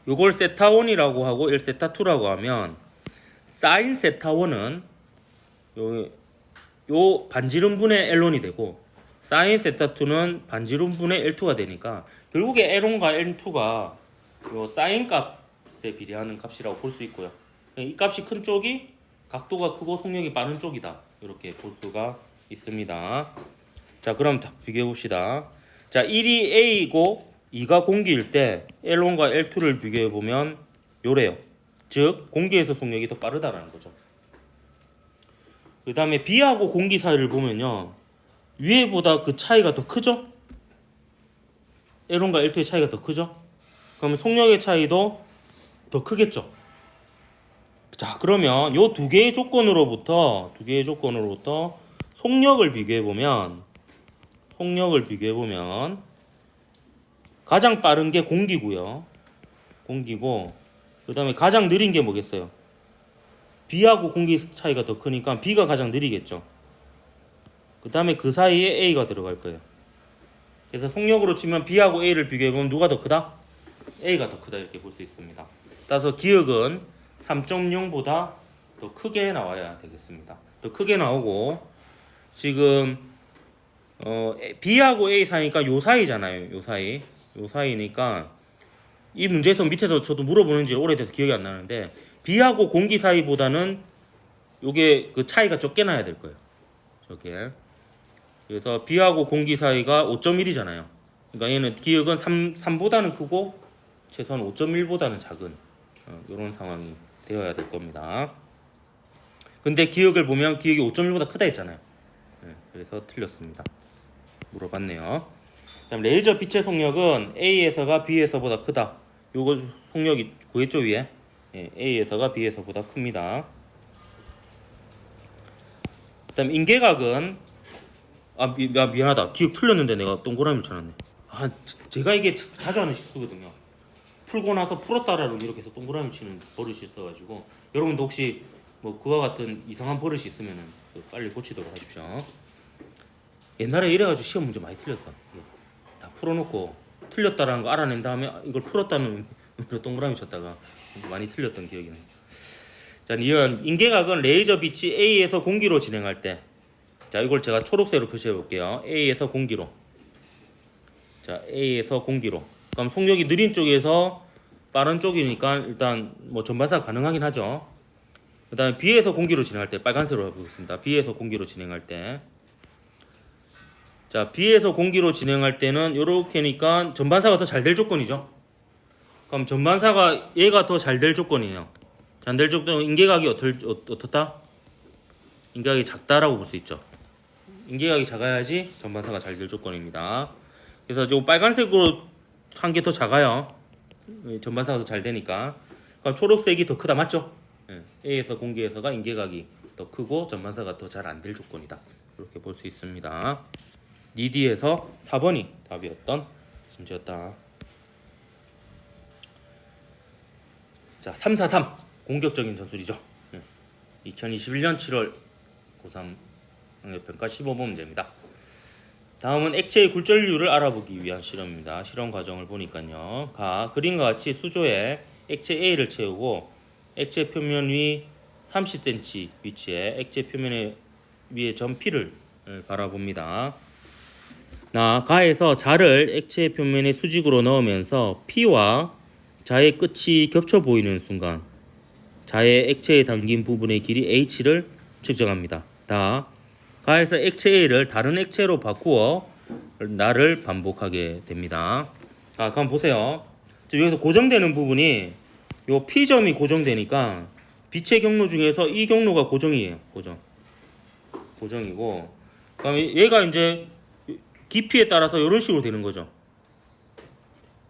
요걸 세타1이라고 하고 1 세타2라고 하면 사인 세타1은 요 반지름분의 L1이 되고 사인 세타2는 반지름분의 L2가 되니까 결국에 L1과 L2가 요 사인 값에 비례하는 값이라고 볼 수 있고요. 이 값이 큰 쪽이 각도가 크고 속력이 빠른 쪽이다. 이렇게 볼 수가 있습니다. 자, 그럼 비교해 봅시다. 자, 1이 A이고 2가 공기일 때 L1과 L2를 비교해 보면 요래요. 즉 공기에서 속력이 더 빠르다라는 거죠. 그 다음에 B하고 공기 사이를 보면요, 위에보다 그 차이가 더 크죠? L1과 L2의 차이가 더 크죠? 그러면 속력의 차이도 더 크겠죠? 자, 그러면 요 두 개의 조건으로부터 속력을 비교해 보면 가장 빠른 게 공기고요. 공기고 그 다음에 가장 느린 게 뭐겠어요? B하고 공기 차이가 더 크니까 B가 가장 느리겠죠. 그 다음에 그 사이에 A가 들어갈 거예요. 그래서 속력으로 치면 B하고 A를 비교해보면 누가 더 크다? A가 더 크다 이렇게 볼 수 있습니다. 따라서 기억은 3.0보다 더 크게 나와야 되겠습니다. 더 크게 나오고 지금 B하고 A 사이니까 요 사이잖아요. 요 사이니까 이 문제에서 밑에서 저도 물어보는지 오래돼서 기억이 안 나는데 B하고 공기 사이보다는 요게 그 차이가 적게 나야 될 거예요. 저게. 그래서 B하고 공기 사이가 5.1이잖아요. 그러니까 얘는 기억은 3보다는 크고 최소한 5.1보다는 작은 이런 상황이 되어야 될 겁니다. 근데 기억을 보면 기억이 5.1보다 크다 했잖아요. 그래서 틀렸습니다. 물어봤네요. 그다음 레이저 빛의 속력은 A에서가 B에서보다 크다. 요거 속력이 구했죠 위에? A에서가 B에서보다 큽니다. 그다음 인계각은 미안하다. 기억 틀렸는데 내가 동그라미 쳐놨네. 제가 이게 자주 하는 실수거든요. 풀고 나서 풀었다라고 이렇게 해서 동그라미 치는 버릇이 있어가지고 여러분도 혹시 뭐 그와 같은 이상한 버릇이 있으면은 빨리 고치도록 하십시오. 옛날에 이래가지고 시험 문제 많이 틀렸어. 다 풀어놓고 틀렸다라는 거 알아낸 다음에 이걸 풀었다는 동그라미 쳤다가 많이 틀렸던 기억이 나요. 자, 이런 인계각은 레이저 빛이 A에서 공기로 진행할 때, 자 이걸 제가 초록색으로 표시해 볼게요. A에서 공기로. 자, A에서 공기로. 그럼 속력이 느린 쪽에서 빠른 쪽이니까 일단 뭐 전반사가 가능하긴 하죠. 그 다음에 B에서 공기로 진행할 때 빨간색으로 해보겠습니다. B에서 공기로 진행할 때, 자 B에서 공기로 진행할 때는 요렇게니까 전반사가 더 잘 될 조건이죠. 그럼 전반사가 얘가 더 잘 될 조건이에요. 잘 될 조건은 인계각이 어떻다? 인계각이 작다라고 볼 수 있죠. 인계각이 작아야지 전반사가 잘 될 조건입니다. 그래서 요 빨간색으로 한 개 더 작아요. 전반사가 더 잘 되니까. 그럼 초록색이 더 크다 맞죠? A에서 공기에서가 인계각이 더 크고 전반사가 더 잘 안 될 조건이다. 이렇게 볼 수 있습니다. 니디에서 4번이 답이었던 문제였다. 자, 343 공격적인 전술이죠. 2021년 7월 고3 학력평가 15번 문제입니다. 다음은 액체의 굴절률을 알아보기 위한 실험입니다. 실험 과정을 보니까요. 그림과 같이 수조에 액체 A를 채우고 액체 표면 위 30cm 위치에 액체 표면 위에 점 P를 바라봅니다. 가에서 자를 액체 표면의 수직으로 넣으면서 P와 자의 끝이 겹쳐 보이는 순간 자의 액체에 담긴 부분의 길이 H를 측정합니다. 가에서 액체 A를 다른 액체로 바꾸어 나를 반복하게 됩니다. 그럼 보세요. 여기서 고정되는 부분이 요 P점이 고정되니까 빛의 경로 중에서 이 경로가 고정이에요. 고정이고 그럼 얘가 이제 깊이에 따라서 이런 식으로 되는 거죠.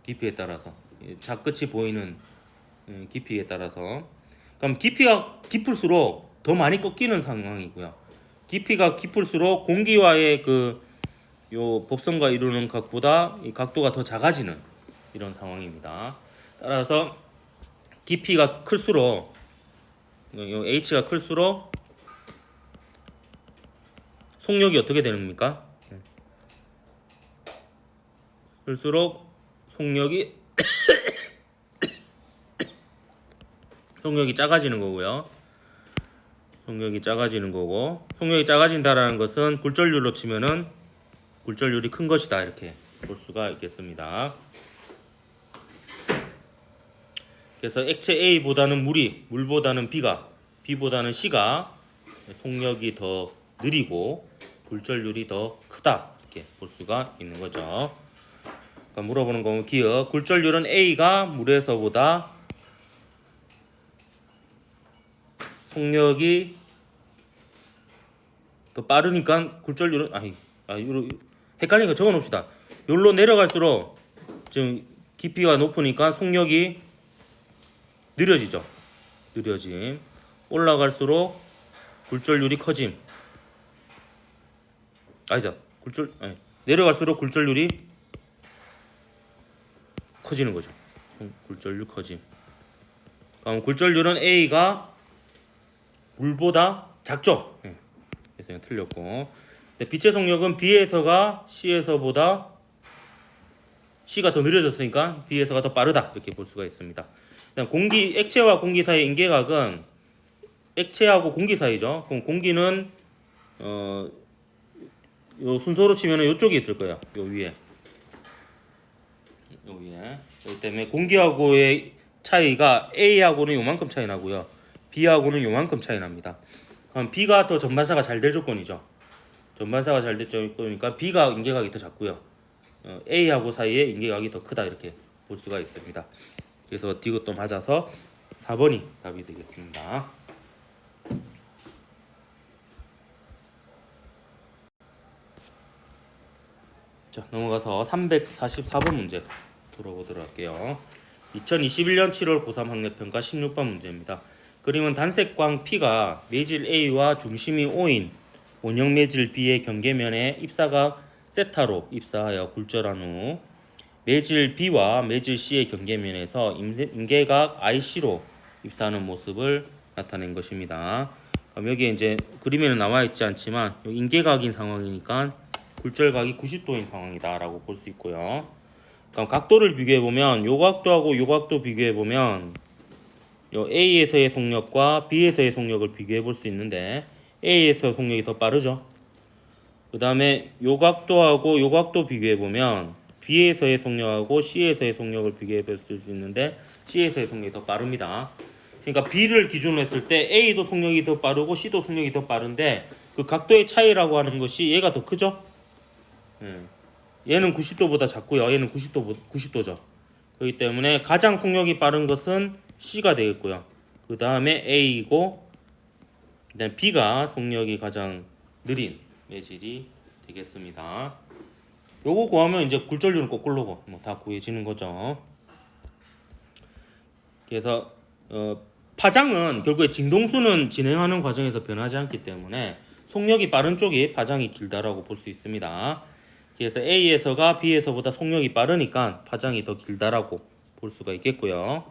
깊이에 따라서 자 끝이 보이는 깊이에 따라서 그럼 깊이가 깊을수록 더 많이 꺾이는 상황이고요. 깊이가 깊을수록 공기와의 요 법선과 이루는 각보다 이 각도가 더 작아지는 이런 상황입니다. 따라서 깊이가 클수록 요 H가 클수록 속력이 어떻게 되는 겁니까? 클수록 속력이 속력이 작아지는 거고요. 속력이 작아지는 거고 속력이 작아진다라는 것은 굴절률로 치면은 굴절률이 큰 것이다 이렇게 볼 수가 있겠습니다. 그래서 액체 A보다는 물보다는 B보다는 C가 속력이 더 느리고 굴절률이 더 크다 이렇게 볼 수가 있는 거죠. 그러니까 물어보는 거는 기억 굴절률은 A가 물에서보다 속력이 더 빠르니까 굴절률은 헷갈리니까 적어놓읍시다. 여기로 내려갈수록 지금 깊이가 높으니까 속력이 느려지죠. 올라갈수록 굴절률이 커짐. 내려갈수록 굴절률이 커지는 거죠. 굴절률 커짐. 그럼 굴절률은 A가 물보다 작죠. 그래서 틀렸고. 빛의 속력은 B에서가 C에서보다 C가 더 느려졌으니까 B에서가 더 빠르다 이렇게 볼 수가 있습니다. 액체와 공기 사이의 인계각은 액체하고 공기 사이죠. 그럼 공기는 요 순서로 치면은 요쪽에 있을 거예요. 요 위에. 그렇기 때문에 공기하고의 차이가 A하고는 요만큼 차이 나고요. B하고는 요만큼 차이 납니다. 그럼 B가 더 전반사가 잘 될 조건이죠. 전반사가 잘 될 조건이니까 B가 인계각이 더 작고요. A하고 사이에 인계각이 더 크다 이렇게 볼 수가 있습니다. 그래서 이것도 맞아서 4번이 답이 되겠습니다. 자, 넘어가서 344번 문제 들어보도록 할게요. 2021년 7월 고3 학력평가 16번 문제입니다. 그림은 단색광 P가 매질 A와 중심이 O인 원형 매질 B의 경계면에 입사각 세타로 입사하여 굴절한 후 매질 B와 매질 C의 경계면에서 인계각 IC로 입사하는 모습을 나타낸 것입니다. 여기에 이제 그림에는 나와 있지 않지만 인계각인 상황이니까 굴절각이 90도인 상황이다라고 볼 수 있고요. 그럼 각도를 비교해 보면 요 각도하고 요 각도 비교해 보면 요 A에서의 속력과 B에서의 속력을 비교해 볼 수 있는데 A에서 속력이 더 빠르죠. 그 다음에 요 각도하고 요 각도 비교해 보면 B에서의 속력하고 C에서의 속력을 비교해 볼 수 있는데 C에서의 속력이 더 빠릅니다. 그러니까 B를 기준으로 했을 때 A도 속력이 더 빠르고 C도 속력이 더 빠른데 그 각도의 차이라고 하는 것이 얘가 더 크죠. 얘는 90도보다 작고요. 얘는 90도죠. 그렇기 때문에 가장 속력이 빠른 것은 C가 되겠고요. 그 다음에 A이고 그다음 B가 속력이 가장 느린 매질이 되겠습니다. 요거 구하면 이제 굴절률은 거꾸로고 뭐 다 구해지는 거죠. 그래서 파장은 결국에 진동수는 진행하는 과정에서 변하지 않기 때문에 속력이 빠른 쪽이 파장이 길다라고 볼 수 있습니다. 그래서 A에서가 B에서보다 속력이 빠르니까 파장이 더 길다라고 볼 수가 있겠고요.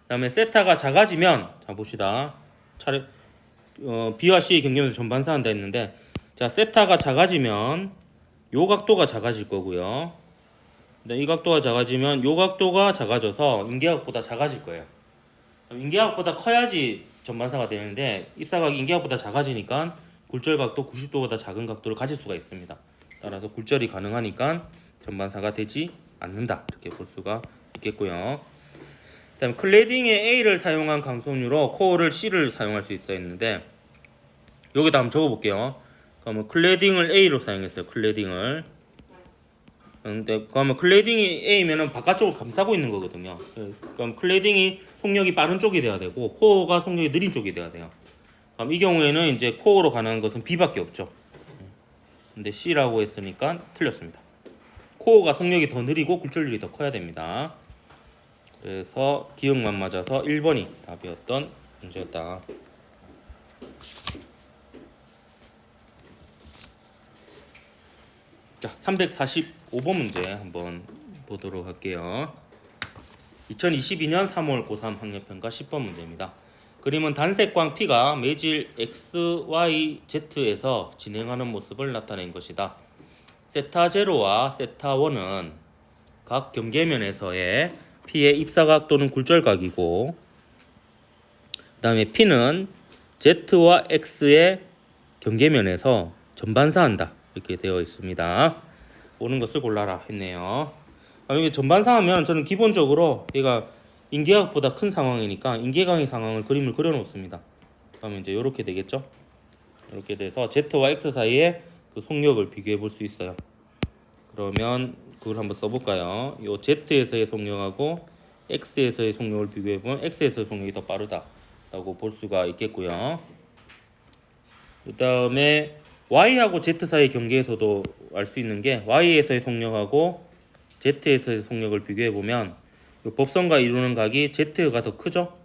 그다음에 세타가 작아지면 자 봅시다. B와 C의 경계면에서 전반사한다 했는데 자 세타가 작아지면 요 각도가 작아질 거고요. 이 각도가 작아지면 요 각도가 작아져서 인계각보다 작아질 거예요. 인계각보다 커야지 전반사가 되는데 입사각이 인계각보다 작아지니까 굴절각도 90도보다 작은 각도를 가질 수가 있습니다. 따라서 굴절이 가능하니까 전반사가 되지 않는다 이렇게 볼 수가 있겠고요. 그다음에 클래딩에 A를 사용한 강속유로 코어를 C를 사용할 수 있어 있는데 여기다 한번 적어볼게요. 그러면 클래딩을 A로 사용했어요. 클래딩을. 근데 그러면 클래딩이 A면은 바깥쪽을 감싸고 있는 거거든요. 그럼 클래딩이 속력이 빠른 쪽이 돼야 되고 코어가 속력이 느린 쪽이 돼야 돼요. 그럼 이 경우에는 이제 코어로 가능한 것은 B밖에 없죠. 근데 C라고 했으니까 틀렸습니다. 코어가 속력이 더 느리고 굴절률이 더 커야 됩니다. 그래서 기억만 맞아서 1번이 답이었던 문제였다. 자, 345번 문제 한번 보도록 할게요. 2022년 3월 고3 학력평가 10번 문제입니다. 그림은 단색광 P가 매질 X, Y, Z에서 진행하는 모습을 나타낸 것이다. 세타 0와 세타 1은 각 경계면에서의 P의 입사각 또는 굴절각이고 그 다음에 P는 Z와 X의 경계면에서 전반사한다 이렇게 되어 있습니다. 오는 것을 골라라 했네요. 이게 전반사하면 저는 기본적으로 얘가 인계각보다 큰 상황이니까 인계각의 상황을 그림을 그려 놓습니다. 그러면 이제 이렇게 되겠죠. 이렇게 돼서 Z와 X 사이에 그 속력을 비교해 볼 수 있어요. 그러면 그걸 한번 써볼까요? 요 Z에서의 속력하고 X에서의 속력을 비교해 보면 X에서의 속력이 더 빠르다라고 볼 수가 있겠고요. 그 다음에 Y하고 Z 사이 경계에서도 알 수 있는 게 Y에서의 속력하고 Z에서의 속력을 비교해 보면 법선과 이루는 각이 Z가 더 크죠?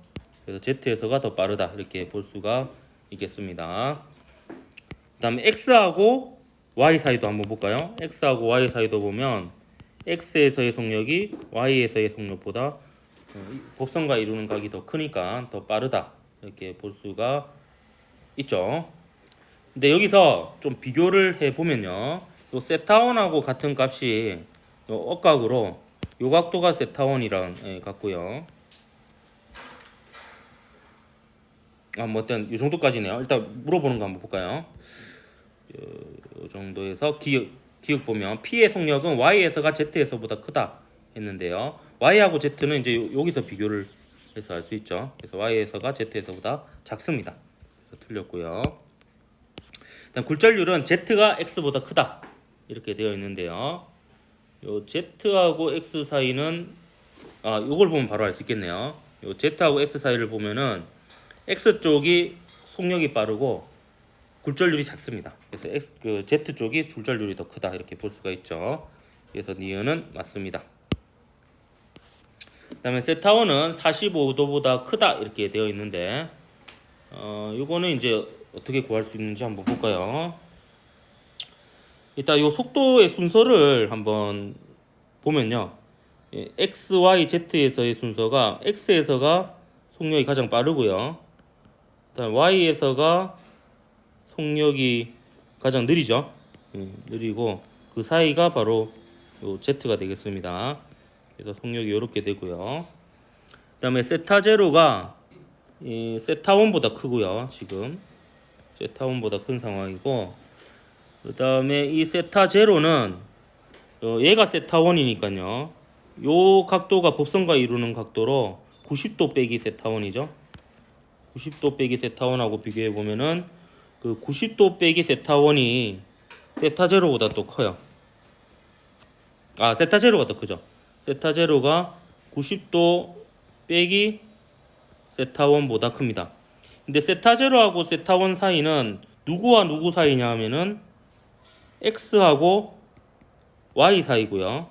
그래서 Z에서가 더 빠르다 이렇게 볼 수가 있겠습니다. 그 다음에 X하고 Y 사이도 한번 볼까요? X하고 Y 사이도 보면 X에서의 속력이 Y에서의 속력보다 법선과 이루는 각이 더 크니까 더 빠르다 이렇게 볼 수가 있죠. 근데 여기서 좀 비교를 해보면요. 요 세타원하고 같은 값이 요 억각으로 요 각도가 세타원이랑 같고요. 뭐 일단 요 정도까지네요. 일단 물어보는 거 한번 볼까요? 요 정도에서 기억 보면 P의 속력은 Y에서가 Z에서보다 크다 했는데요. Y하고 Z는 이제 여기서 비교를 해서 알 수 있죠. 그래서 Y에서가 Z에서보다 작습니다. 그래서 틀렸고요. 일단 굴절률은 Z가 X보다 크다 이렇게 되어 있는데요. 요 Z하고 X 사이는 요걸 보면 바로 알 수 있겠네요. 요 Z하고 X 사이를 보면은 X 쪽이 속력이 빠르고 굴절률이 작습니다. 그래서 Z 쪽이 굴절률이 더 크다 이렇게 볼 수가 있죠. 그래서 니은은 맞습니다. 그다음에 세타원은 45도보다 크다 이렇게 되어 있는데 요거는 이제 어떻게 구할 수 있는지 한번 볼까요? 일단 요 속도의 순서를 한번 보면요. X, Y, Z에서의 순서가 X에서가 속력이 가장 빠르고요. 그다음 Y에서가 속력이 가장 느리죠. 느리고 그 사이가 바로 요 Z가 되겠습니다. 그래서 속력이 이렇게 되고요. 그다음에 세타 제로가 세타 1보다 크고요. 지금 세타 1보다 큰 상황이고 그 다음에 이 세타 제로는 얘가 세타 1이니까요. 요 각도가 법선과 이루는 각도로 90도 빼기 세타 1이죠. 90도 빼기 세타 1하고 비교해 보면은 그 90도 빼기 세타 1이 세타 제로보다 또 커요. 세타 제로가 더 크죠. 세타 제로가 90도 빼기 세타 1보다 큽니다. 근데 세타 제로하고 세타 1 사이는 누구와 누구 사이냐 하면은 x하고 y 사이고요.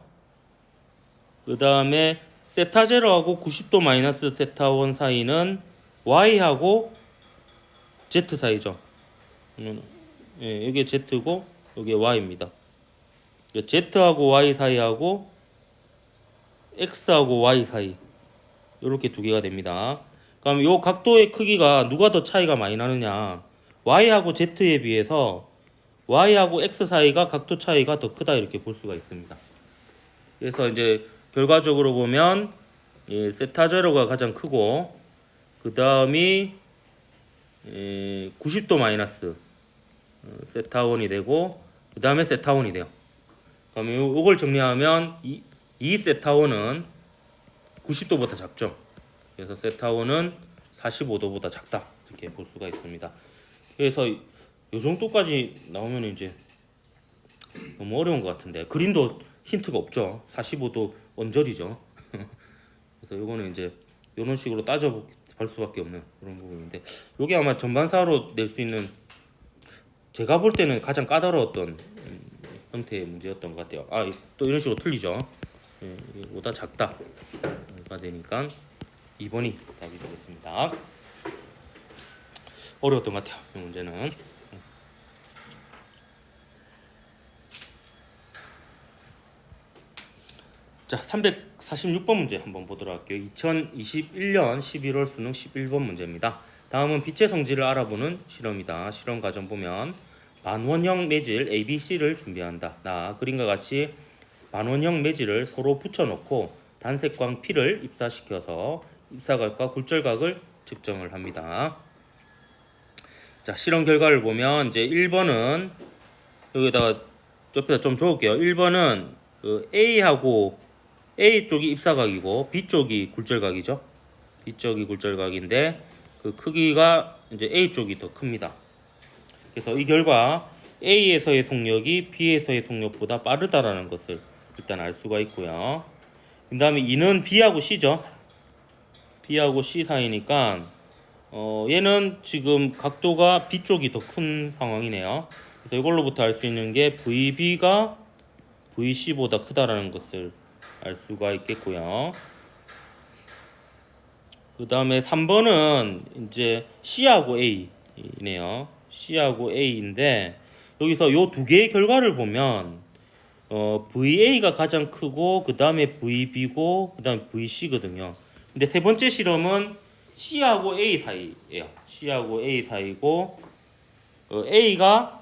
그 다음에 세타 제로하고 90도 마이너스 세타 원 사이는 y하고 z 사이죠. 예, 이게 z고 이게 y입니다. z하고 y 사이하고 x하고 y 사이 이렇게 두 개가 됩니다. 그럼 이 각도의 크기가 누가 더 차이가 많이 나느냐? y하고 z에 비해서 y하고 x 사이가 각도 차이가 더 크다 이렇게 볼 수가 있습니다. 그래서 이제 결과적으로 보면 세타 제로가 가장 크고 그 다음이 90도 마이너스 세타 원이 되고 그 다음에 세타 원이 돼요. 그러면 이걸 정리하면 이 세타 원은 90도보다 작죠. 그래서 세타 원은 45도보다 작다 이렇게 볼 수가 있습니다. 그래서 이 정도까지 나오면 이제 너무 어려운 것 같은데 그림도 힌트가 없죠. 45도 원절이죠. 그래서 이거는 이제 이런 식으로 따져볼 수밖에 없는 그런 부분인데 이게 아마 전반사로 낼 수 있는 제가 볼 때는 가장 까다로웠던 형태의 문제였던 것 같아요. 또 이런 식으로 틀리죠. 이보다 작다가 되니까 2번이 답이 되겠습니다. 어려웠던 것 같아요. 이 문제는. 자, 346번 문제 한번 보도록 할게요. 2021년 11월 수능 11번 문제입니다. 다음은 빛의 성질을 알아보는 실험이다. 실험 과정 보면 반원형 매질 ABC를 준비한다. 그림과 같이 반원형 매질을 서로 붙여놓고 단색광 P를 입사시켜서 입사각과 굴절각을 측정을 합니다. 자, 실험 결과를 보면 이제 1번은 여기다가 옆에다 좀 적을게요. 1번은 그 A하고 A 쪽이 입사각이고 B 쪽이 굴절각이죠. B 쪽이 굴절각인데 그 크기가 이제 A 쪽이 더 큽니다. 그래서 이 결과 A에서의 속력이 B에서의 속력보다 빠르다라는 것을 일단 알 수가 있고요. 그 다음에 2는 B하고 C죠. B하고 C 사이니까 얘는 지금 각도가 B 쪽이 더 큰 상황이네요. 그래서 이걸로부터 알 수 있는 게 VB가 VC보다 크다라는 것을 알 수가 있겠고요. 그 다음에 3번은 이제 C하고 A이네요. C하고 A인데 여기서 요 두 개의 결과를 보면 VA가 가장 크고 그 다음에 VB고 그 다음에 VC거든요. 근데 세 번째 실험은 C하고 A 사이예요. C하고 A 사이고 A가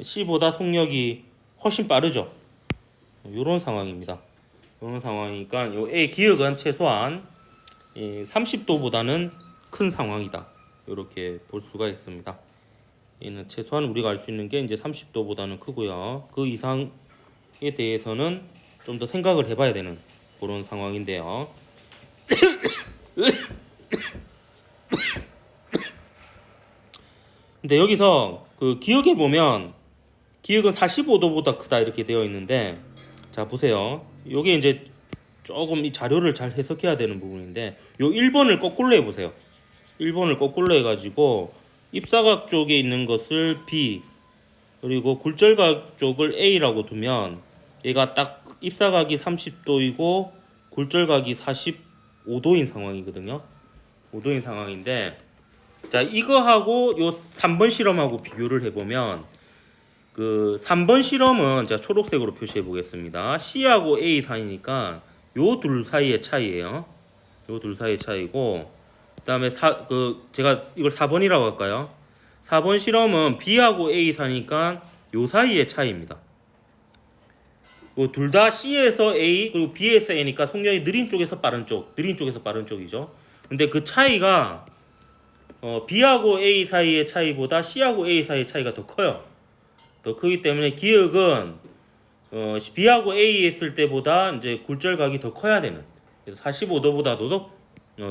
C보다 속력이 훨씬 빠르죠. 이런 상황입니다. 이런 상황이니까 요 A 기역은 최소한 30도보다는 큰 상황이다. 이렇게 볼 수가 있습니다. 얘는 최소한 우리가 알 수 있는 게 이제 30도보다는 크고요. 그 이상에 대해서는 좀 더 생각을 해봐야 되는 그런 상황인데요. 근데 여기서 그 기역에 보면 기역은 45도보다 크다 이렇게 되어 있는데 자 보세요. 요게 이제 조금 이 자료를 잘 해석해야 되는 부분인데 요 1번을 거꾸로 해보세요. 1번을 거꾸로 해가지고 입사각 쪽에 있는 것을 B 그리고 굴절각 쪽을 A라고 두면 얘가 딱 입사각이 30도이고 굴절각이 45도인 상황이거든요. 5도인 상황인데 자 이거하고 요 3번 실험하고 비교를 해보면 그 3번 실험은 제가 초록색으로 표시해 보겠습니다. C하고 A 사이니까 요 둘 사이의 차이예요. 요 둘 사이의 차이고 그다음에 제가 이걸 4번이라고 할까요? 4번 실험은 B하고 A 사이니까 요 사이의 차이입니다. 둘 다 C에서 A 그리고 B에서 A니까 속력이 느린 쪽에서 빠른 쪽이죠. 근데 그 차이가 B하고 A 사이의 차이보다 C하고 A 사이의 차이가 더 커요. 더 크기 때문에 기역은 B하고 A 했을 때보다 이제 굴절각이 더 커야 되는, 그래서 45도보다도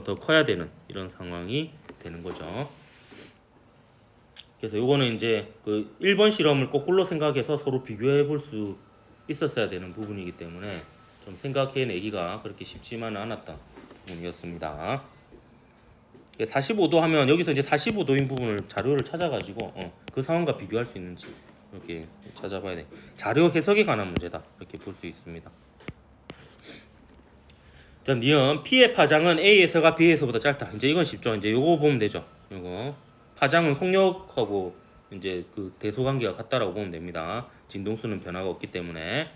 더 커야 되는 이런 상황이 되는 거죠. 그래서 요거는 이제 그 1번 실험을 거꾸로 생각해서 서로 비교해 볼 수 있었어야 되는 부분이기 때문에 좀 생각해내기가 그렇게 쉽지만은 않았다 부분이었습니다. 45도 하면 여기서 이제 45도인 부분을 자료를 찾아가지고 그 상황과 비교할 수 있는지 이렇게 찾아봐야 돼. 자료 해석에 관한 문제다 이렇게 볼 수 있습니다. 자, 니은 P의 파장은 A에서가 B에서보다 짧다. 이제 이건 쉽죠. 이제 요거 보면 되죠. 요거 파장은 속력하고 이제 그 대소 관계가 같다라고 보면 됩니다. 진동수는 변화가 없기 때문에.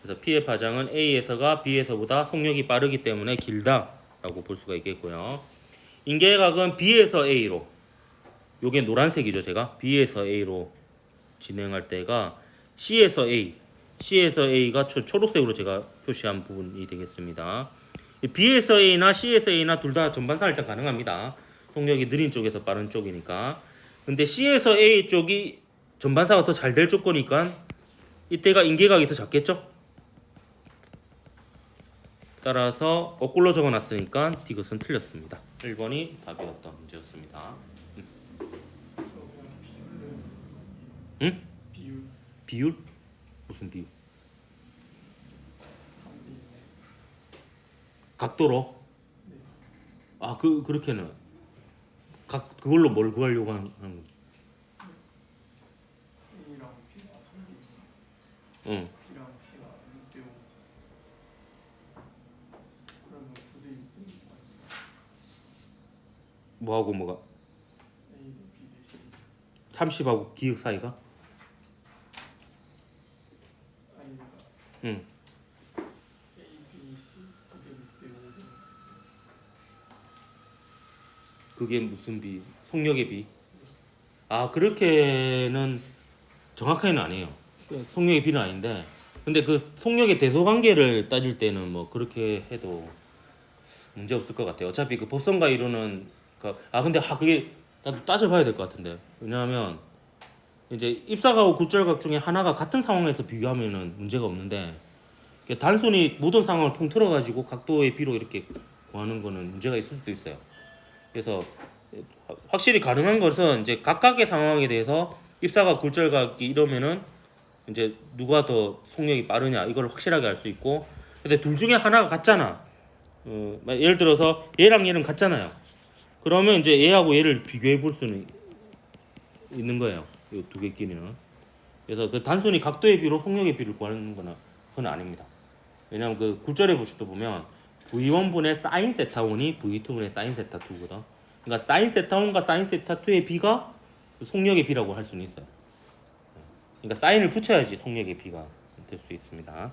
그래서 P의 파장은 A에서가 B에서보다 속력이 빠르기 때문에 길다라고 볼 수가 있겠고요. 인계각은 B에서 A로, 요게 노란색이죠. 제가 B에서 A로 진행할 때가 C에서 A, C에서 A가 초록색으로 제가 표시한 부분이 되겠습니다. B에서 A나 C에서 A나 둘 다 전반사 일단 가능합니다. 속력이 느린 쪽에서 빠른 쪽이니까. 근데 C에서 A 쪽이 전반사가 더 잘 될 조건이니까 이때가 인계각이 더 작겠죠? 따라서 거꾸로 적어놨으니까 이것은 틀렸습니다. 1번이 답이었던 문제였습니다. 응? 비율? 무슨 비율? 각도로? 아, 그렇게는 그걸로 뭘 구하려고 하는 거? A랑 B가 3대 응. B랑 C가 6대 5 그러면 9대 6대 6 뭐하고 뭐가? A 대 B 대 C 30하고 기역 사이가? A가 응. A, B, C 9대 6대 5 그게 무슨 비? 속력의 비? 아, 그렇게는 정확하게는 아니에요. 속력의 비는 아닌데, 근데 그 속력의 대소 관계를 따질 때는 뭐 그렇게 해도 문제 없을 것 같아요. 어차피 그 법성과 이론은 근데 그게 나도 따져봐야 될 것 같은데. 왜냐하면 이제 입사각하고 굴절각 중에 하나가 같은 상황에서 비교하면은 문제가 없는데, 단순히 모든 상황을 통틀어 가지고 각도의 비로 이렇게 구하는 거는 문제가 있을 수도 있어요. 그래서 확실히 가능한 것은 이제 각각의 상황에 대해서 입사각 굴절각이 이러면은 이제 누가 더 속력이 빠르냐 이걸 확실하게 알 수 있고, 근데 둘 중에 하나가 같잖아. 예를 들어서 얘랑 얘는 같잖아요. 그러면 이제 얘하고 얘를 비교해 볼 수는 있는 거예요. 이 두 개끼리는. 그래서 그 단순히 각도의 비로 속력의 비를 구하는 거는 그건 아닙니다. 왜냐하면 그 굴절의 법칙도 보면 V1분의 사인 세타 1이 V2분의 사인 세타 2거든. 그러니까 사인 세타 1과 사인 세타 2의 비가 속력의 비라고 할 수는 있어요. 그러니까 사인을 붙여야지 속력의 비가 될 수 있습니다.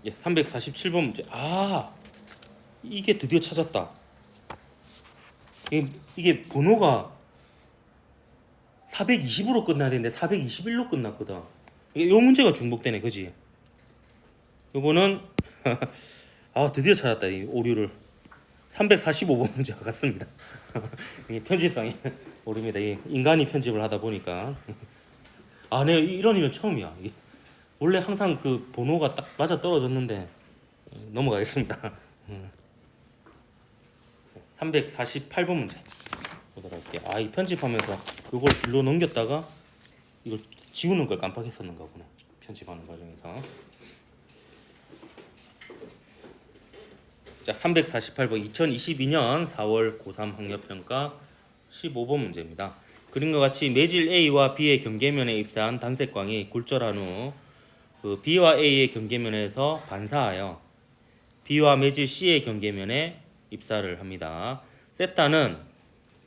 예, 347번 문제. 이게 드디어 찾았다. 이게 번호가 420으로 끝나야 되는데 421로 끝났거든. 이 문제가 중복되네, 그지? 요거는 드디어 찾았다, 이 오류를. 345번 문제와 같습니다. 이게 편집상의 오류입니다. 인간이 편집을 하다 보니까. 내가 이런 일은 처음이야. 이게 원래 항상 그 번호가 딱 맞아 떨어졌는데 넘어가겠습니다. 348번 문제 보도록 할게요. 이 편집하면서 그걸 길로 넘겼다가 이걸 지우는 걸 깜빡했었는가 보네. 편집하는 과정에서. 자, 348번 2022년 4월 고3 학력평가 15번 문제입니다. 그림과 같이 매질 A와 B의 경계면에 입사한 단색광이 굴절한 후 그 B와 A의 경계면에서 반사하여 B와 매질 C의 경계면에 입사를 합니다. 세타는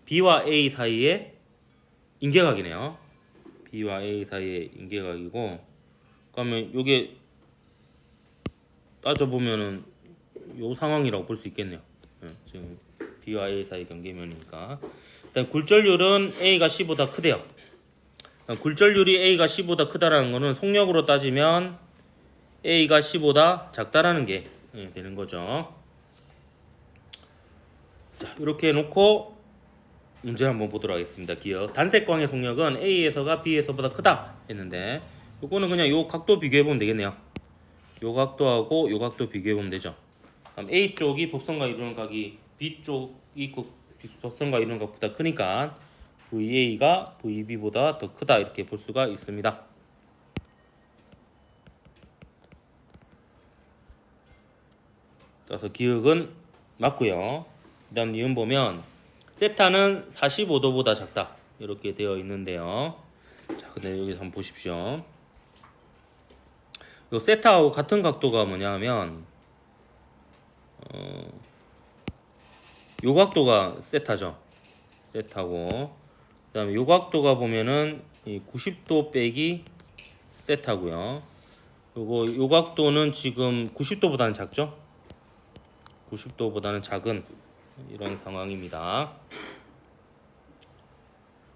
B와 A 사이의 인계각이네요. B와 A 사이의 인계각이고, 그러면 요게 따져보면은 요 상황이라고 볼 수 있겠네요. 지금 B와 A 사이 경계면이니까. 일단 굴절률은 A가 C보다 크대요. 굴절률이 A가 C보다 크다라는 거는 속력으로 따지면 A가 C보다 작다라는 게 되는 거죠. 자, 이렇게 해놓고 문제 한번 보도록 하겠습니다. 기억. 단색광의 속력은 A에서가 B에서보다 크다 했는데, 요거는 그냥 요 각도 비교해보면 되겠네요. 요 각도하고 요 각도 비교해보면 되죠. 그럼 A 쪽이 법선과 이루는 각이 B 쪽이 법선과 이루는 각보다 크니까 VA가 VB보다 더 크다 이렇게 볼 수가 있습니다. 그래서 기억은 맞고요. 그다음 니은 보면 세타는 45도보다 작다 이렇게 되어 있는데요. 자, 근데 여기서 한번 보십시오. 요 세타하고 같은 각도가 뭐냐면 요 각도가 세타죠. 세타고 그다음에 요 각도가 보면은 이 90도 빼기 세타고요. 요 각도는 지금 90도보다는 작죠? 90도보다는 작은 이런 상황입니다.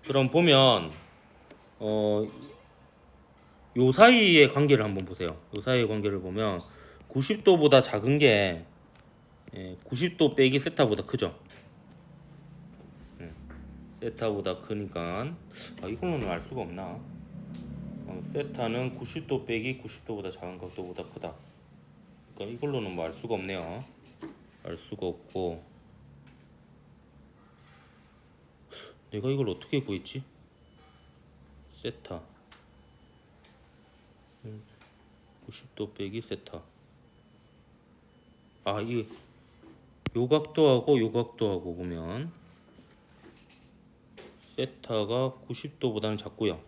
그럼 보면 요 사이의 관계를 한번 보세요. 요 사이의 관계를 보면 90도보다 작은 게 90도 빼기 세타보다 크죠. 세타보다 크니까 이걸로는 알 수가 없나? 세타는 90도 빼기 90도보다 작은 각도보다 크다. 그러니까 이걸로는 뭐 알 수가 없네요. 알 수가 없고 내가 이걸 어떻게 구했지? 세타 90도 빼기 세타. 이게 요 각도하고 요 각도하고 보면 세타가 90도보다는 작고요.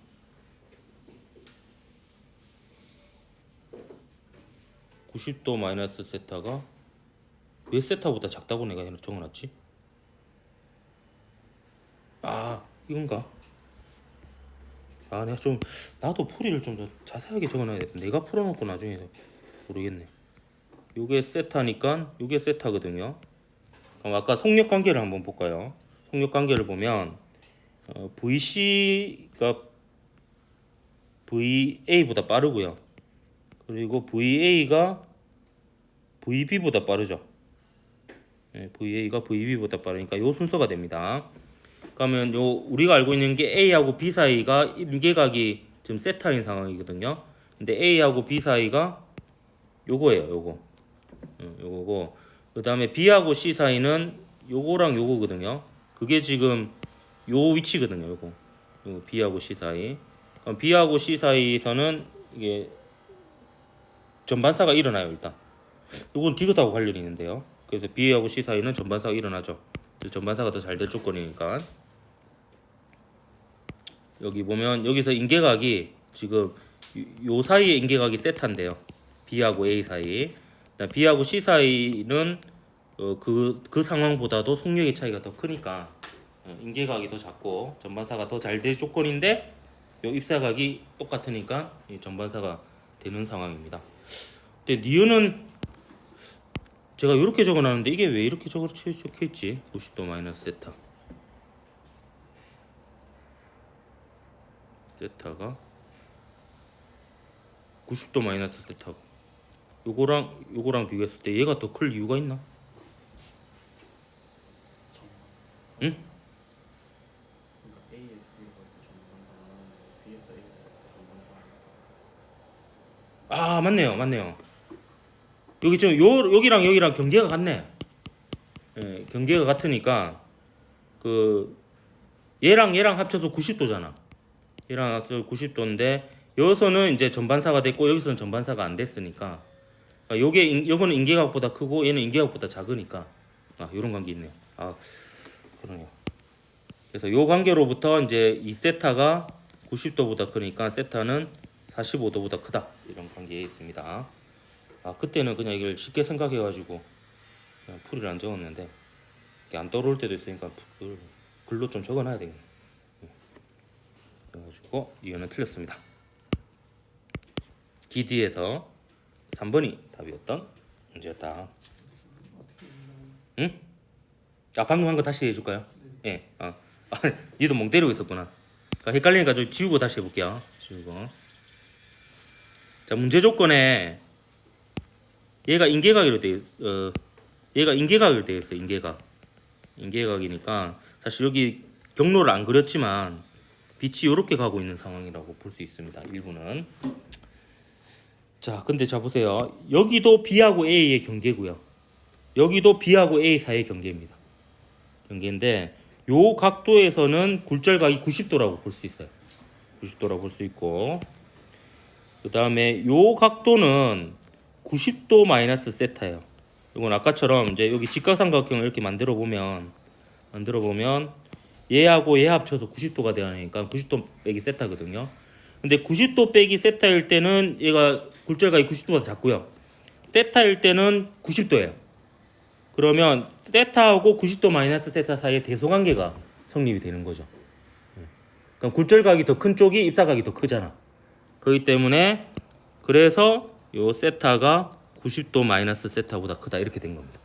(90도) 마이너스 세타가 왜 세타보다 작다고 내가 적어놨지? 이건가? 내가 좀 나도 풀이를 좀 더 자세하게 적어놔야겠다. 내가 풀어놓고 나중에 모르겠네. 요게 세타니까 요게 세타거든요. 그럼 아까 속력 관계를 한번 볼까요? 속력 관계를 보면 VC가 VA보다 빠르고요. 그리고 VA가 VB보다 빠르죠. VA가 VB보다 빠르니까 요 순서가 됩니다. 그러면 요 우리가 알고 있는 게 A하고 B 사이가 임계각이 지금 세타인 상황이거든요. 근데 A하고 B 사이가 요거예요. 요거고 그다음에 B하고 C 사이는 요거랑 요거거든요. 그게 지금 요 위치거든요. 요거 B하고 C 사이. 그럼 B하고 C 사이에서는 이게 전반사가 일어나요. 일단 요건 디귿하고 관련이 있는데요. 그래서 B하고 C 사이는 전반사가 일어나죠. 전반사가 더 잘 될 조건이니까. 여기 보면 여기서 인계각이 지금 요 사이의 인계각이 세타인데요. B하고 A 사이. B하고 C 사이는 그 상황보다도 속력의 차이가 더 크니까 인계각이 더 작고 전반사가 더 잘 될 조건인데 요 입사각이 똑같으니까 이 전반사가 되는 상황입니다. 근데 니은은 제가 이렇게 적어놨는데 이게 왜 이렇게 적혀있지? 90도 마이너스 세타. 세타가 90도 마이너스 세타가 요거랑 비교했을 때 얘가 더 클 이유가 있나? 응? 그러니까 A에서 B로 갈 때 전반사, B에서 A로 갈때 전반사. 맞네요. 여기 좀 여기랑 경계가 같네. 경계가 같으니까 얘랑 합쳐서 90도잖아. 얘랑 합쳐서 90도인데 여기서는 이제 전반사가 됐고 여기서는 전반사가 안 됐으니까 요거는 인계각보다 크고 얘는 인계각보다 작으니까 이런 관계 있네요. 그러네요. 그래서 요 관계로부터 이제 이 세타가 90도보다 크니까 세타는 45도보다 크다 이런 관계에 있습니다. 그때는 그냥 이걸 쉽게 생각해가지고 그냥 풀이를 안 적었는데 이게 안 떠오를 때도 있으니까 글로 좀 적어놔야 되겠네. 그래가지고 이거는 틀렸습니다. 기디에서 3번이 답이었던 문제였다. 응? 방금 한 거 다시 해줄까요? 예. 니도 멍 때리고 있었구나. 헷갈리니까 좀 지우고 다시 해볼게요. 자, 문제 조건에 얘가 인계각으로 얘가 인계각으로 되어 있어요. 인계각이니까 사실 여기 경로를 안 그렸지만 빛이 이렇게 가고 있는 상황이라고 볼 수 있습니다. 일부는. 자, 근데 자 보세요. 여기도 B하고 A의 경계고요. 여기도 B하고 A 사이의 경계입니다. 경계인데 요 각도에서는 굴절각이 90도라고 볼 수 있어요. 90도라고 볼 수 있고 그 다음에 요 각도는 90도 마이너스 세타예요. 이건 아까처럼 이제 여기 직각삼각형을 이렇게 만들어 보면 만들어 보면 얘하고 얘 합쳐서 90도가 되니까 90도 빼기 세타거든요. 근데 90도 빼기 세타일 때는 얘가 굴절각이 90도보다 작고요. 세타일 때는 90도예요. 그러면 세타하고 90도 마이너스 세타 사이에 대소관계가 성립이 되는 거죠. 그럼 굴절각이 더 큰 쪽이 입사각이 더 크잖아. 그렇기 때문에 그래서 요 세타가 90도 마이너스 세타보다 크다 이렇게 된 겁니다.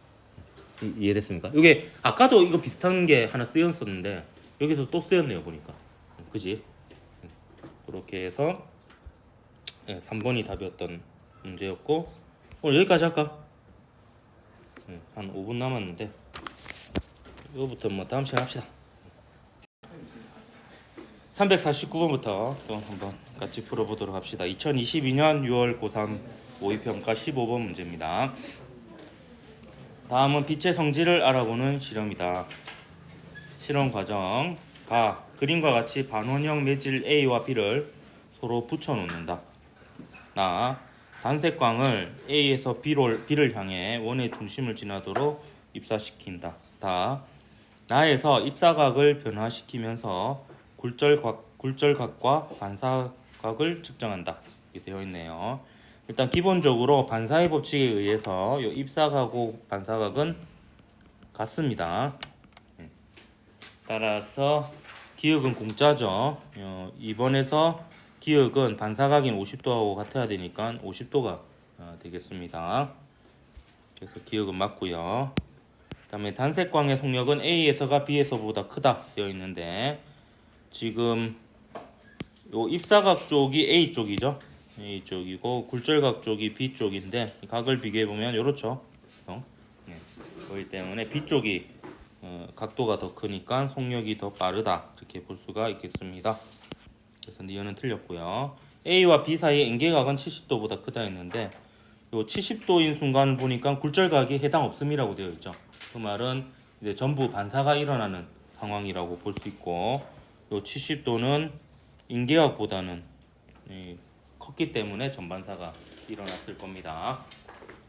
이해됐습니까? 이게 아까도 이거 비슷한 게 하나 쓰였었는데 여기서 또 쓰였네요 보니까. 그지? 그렇게 해서 3번이 답이었던 문제였고 오늘 여기까지 할까? 한 5분 남았는데 이거부터 뭐 다음 시간에 합시다. 349번부터 또 한번 같이 풀어보도록 합시다. 2022년 6월 고3 모의평가 15번 문제입니다. 다음은 빛의 성질을 알아보는 실험이다. 실험 과정 가 그림과 같이 반원형 매질 A와 B를 서로 붙여 놓는다. 나 단색광을 A에서 B를 향해 원의 중심을 지나도록 입사시킨다. 다 나에서 입사각을 변화시키면서 굴절각과 반사각을 측정한다. 이렇게 되어 있네요. 일단 기본적으로 반사의 법칙에 의해서 이 입사각하고 반사각은 같습니다. 따라서 기역은 공짜죠. 2번에서 기역은 반사각인 50도하고 같아야 되니까 50도가 되겠습니다. 그래서 기역은 맞고요. 그 다음에 단색광의 속력은 A에서가 B에서보다 크다 되어 있는데 지금 요 입사각 쪽이 A 쪽이죠. A 쪽이고 굴절각 쪽이 B 쪽인데 각을 비교해 보면 이렇죠. 그렇기 때문에 B 쪽이 각도가 더 크니까 속력이 더 빠르다 이렇게 볼 수가 있겠습니다. 그래서 니은은 틀렸고요. A와 B 사이의 인계각은 70도보다 크다 했는데 요 70도인 순간 보니까 굴절각이 해당 없음이라고 되어 있죠. 그 말은 이제 전부 반사가 일어나는 상황이라고 볼 수 있고 요 70도는 인계각보다는 컸기 때문에 전반사가 일어났을 겁니다.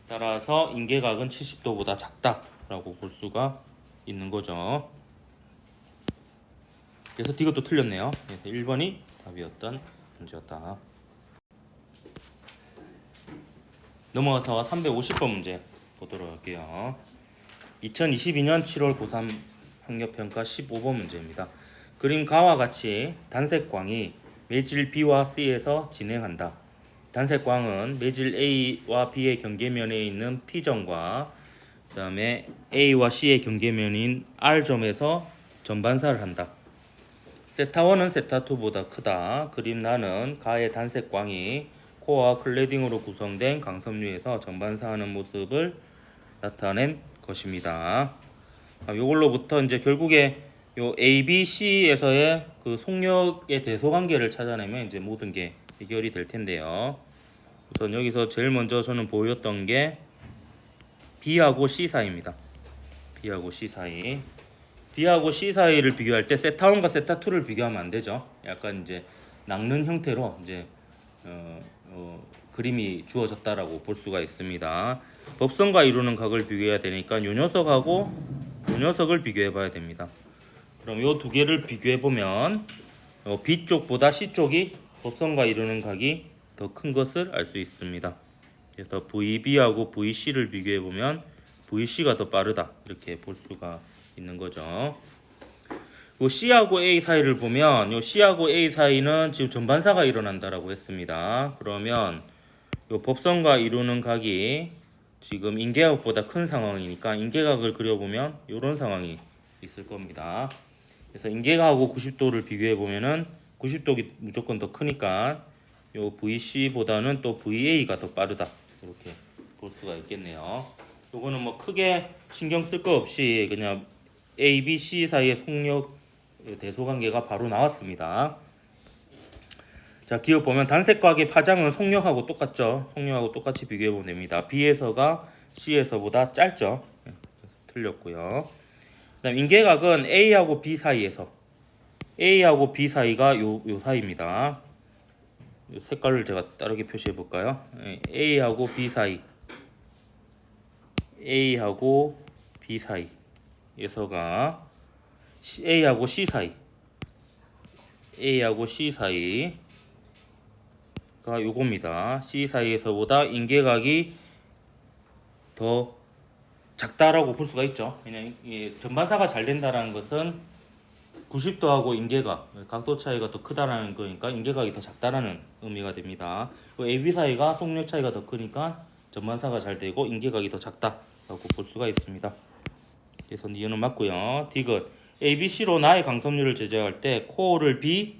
따라서 인계각은 70도보다 작다라고 볼 수가 있는 거죠. 그래서 이것도 틀렸네요. 1번이 답이었던 문제였다. 넘어가서 350번 문제 보도록 할게요. 2022년 7월 고3 학력평가 15번 문제입니다. 그림가와 같이 단색광이 매질 B와 C에서 진행한다. 단색광은 매질 A와 B의 경계면에 있는 P점과 그 다음에 A와 C의 경계면인 R점에서 전반사를 한다. 세타1은 세타2보다 크다. 그림 나는 가의 단색광이 코어와 클레딩으로 구성된 강섬유에서 전반사하는 모습을 나타낸 것입니다. 이걸로부터 이제 결국에 요 A, B, C에서의 그 속력의 대소관계를 찾아내면 이제 모든 게 해결이 될 텐데요. 우선 여기서 제일 먼저 저는 보였던 게 B하고 C 사이입니다. B하고 C 사이. B하고 C 사이를 비교할 때 세타1과 세타2를 비교하면 안 되죠. 약간 이제 낚는 형태로 이제 그림이 주어졌다라고 볼 수가 있습니다. 법선과 이루는 각을 비교해야 되니까 요 녀석하고 요 녀석을 비교해 봐야 됩니다. 그럼 요 두 개를 비교해 보면 B 쪽보다 C 쪽이 법선과 이루는 각이 더 큰 것을 알 수 있습니다. 그래서 VB하고 VC를 비교해 보면 VC가 더 빠르다 이렇게 볼 수가 있는 거죠. 요 C하고 A 사이를 보면 요 C하고 A 사이는 지금 전반사가 일어난다라고 했습니다. 그러면 요 법선과 이루는 각이 지금 인계각보다 큰 상황이니까 인계각을 그려보면 이런 상황이 있을 겁니다. 그래서 인계각하고 90도를 비교해 보면은 90도가 무조건 더 크니까 요 VC보다는 또 VA가 더 빠르다 이렇게 볼 수가 있겠네요. 요거는 뭐 크게 신경 쓸 거 없이 그냥 A, B, C 사이의 속력 대소관계가 바로 나왔습니다. 자, 기억 보면 단색각의 파장은 속력하고 똑같죠. 속력하고 똑같이 비교해 보면 됩니다. B에서가 C에서보다 짧죠. 틀렸고요. 그다음 인계각은 A하고 B 사이에서 A하고 B 사이가 요 사이입니다. 요 색깔을 제가 다르게 표시해 볼까요? A하고 B 사이 A하고 B 사이에서가 A하고 C 사이, A하고 C 사이가 요겁니다. C 사이에서보다 인계각이 더 작다라고 볼 수가 있죠. 그냥 전반사가 잘 된다라는 것은 90도하고 인계각, 각도 차이가 더 크다라는 거니까 인계각이 더 작다라는 의미가 됩니다. AB 사이가 속력 차이가 더 크니까 전반사가 잘 되고 인계각이 더 작다라고 볼 수가 있습니다. 그래서 니은은 맞고요. 디귿 ABC로 나의 강섬유를 제작할 때 코어를 B,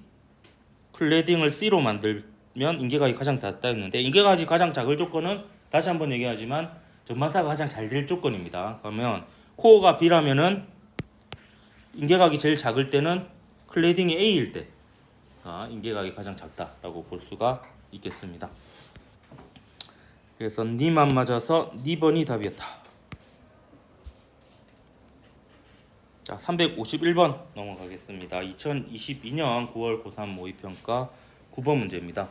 클래딩을 C로 만들면 인계각이 가장 작다 했는데 인계각이 가장 작을 조건은 다시 한번 얘기하지만 전반사가 가장 잘 될 조건입니다. 그러면 코어가 B라면은 인계각이 제일 작을 때는 클래딩이 A일 때 인계각이 가장 작다라고 볼 수가 있겠습니다. 그래서 니만 맞아서 2번이 답이었다. 자, 351번 넘어가겠습니다. 2022년 9월 고3 모의평가 9번 문제입니다.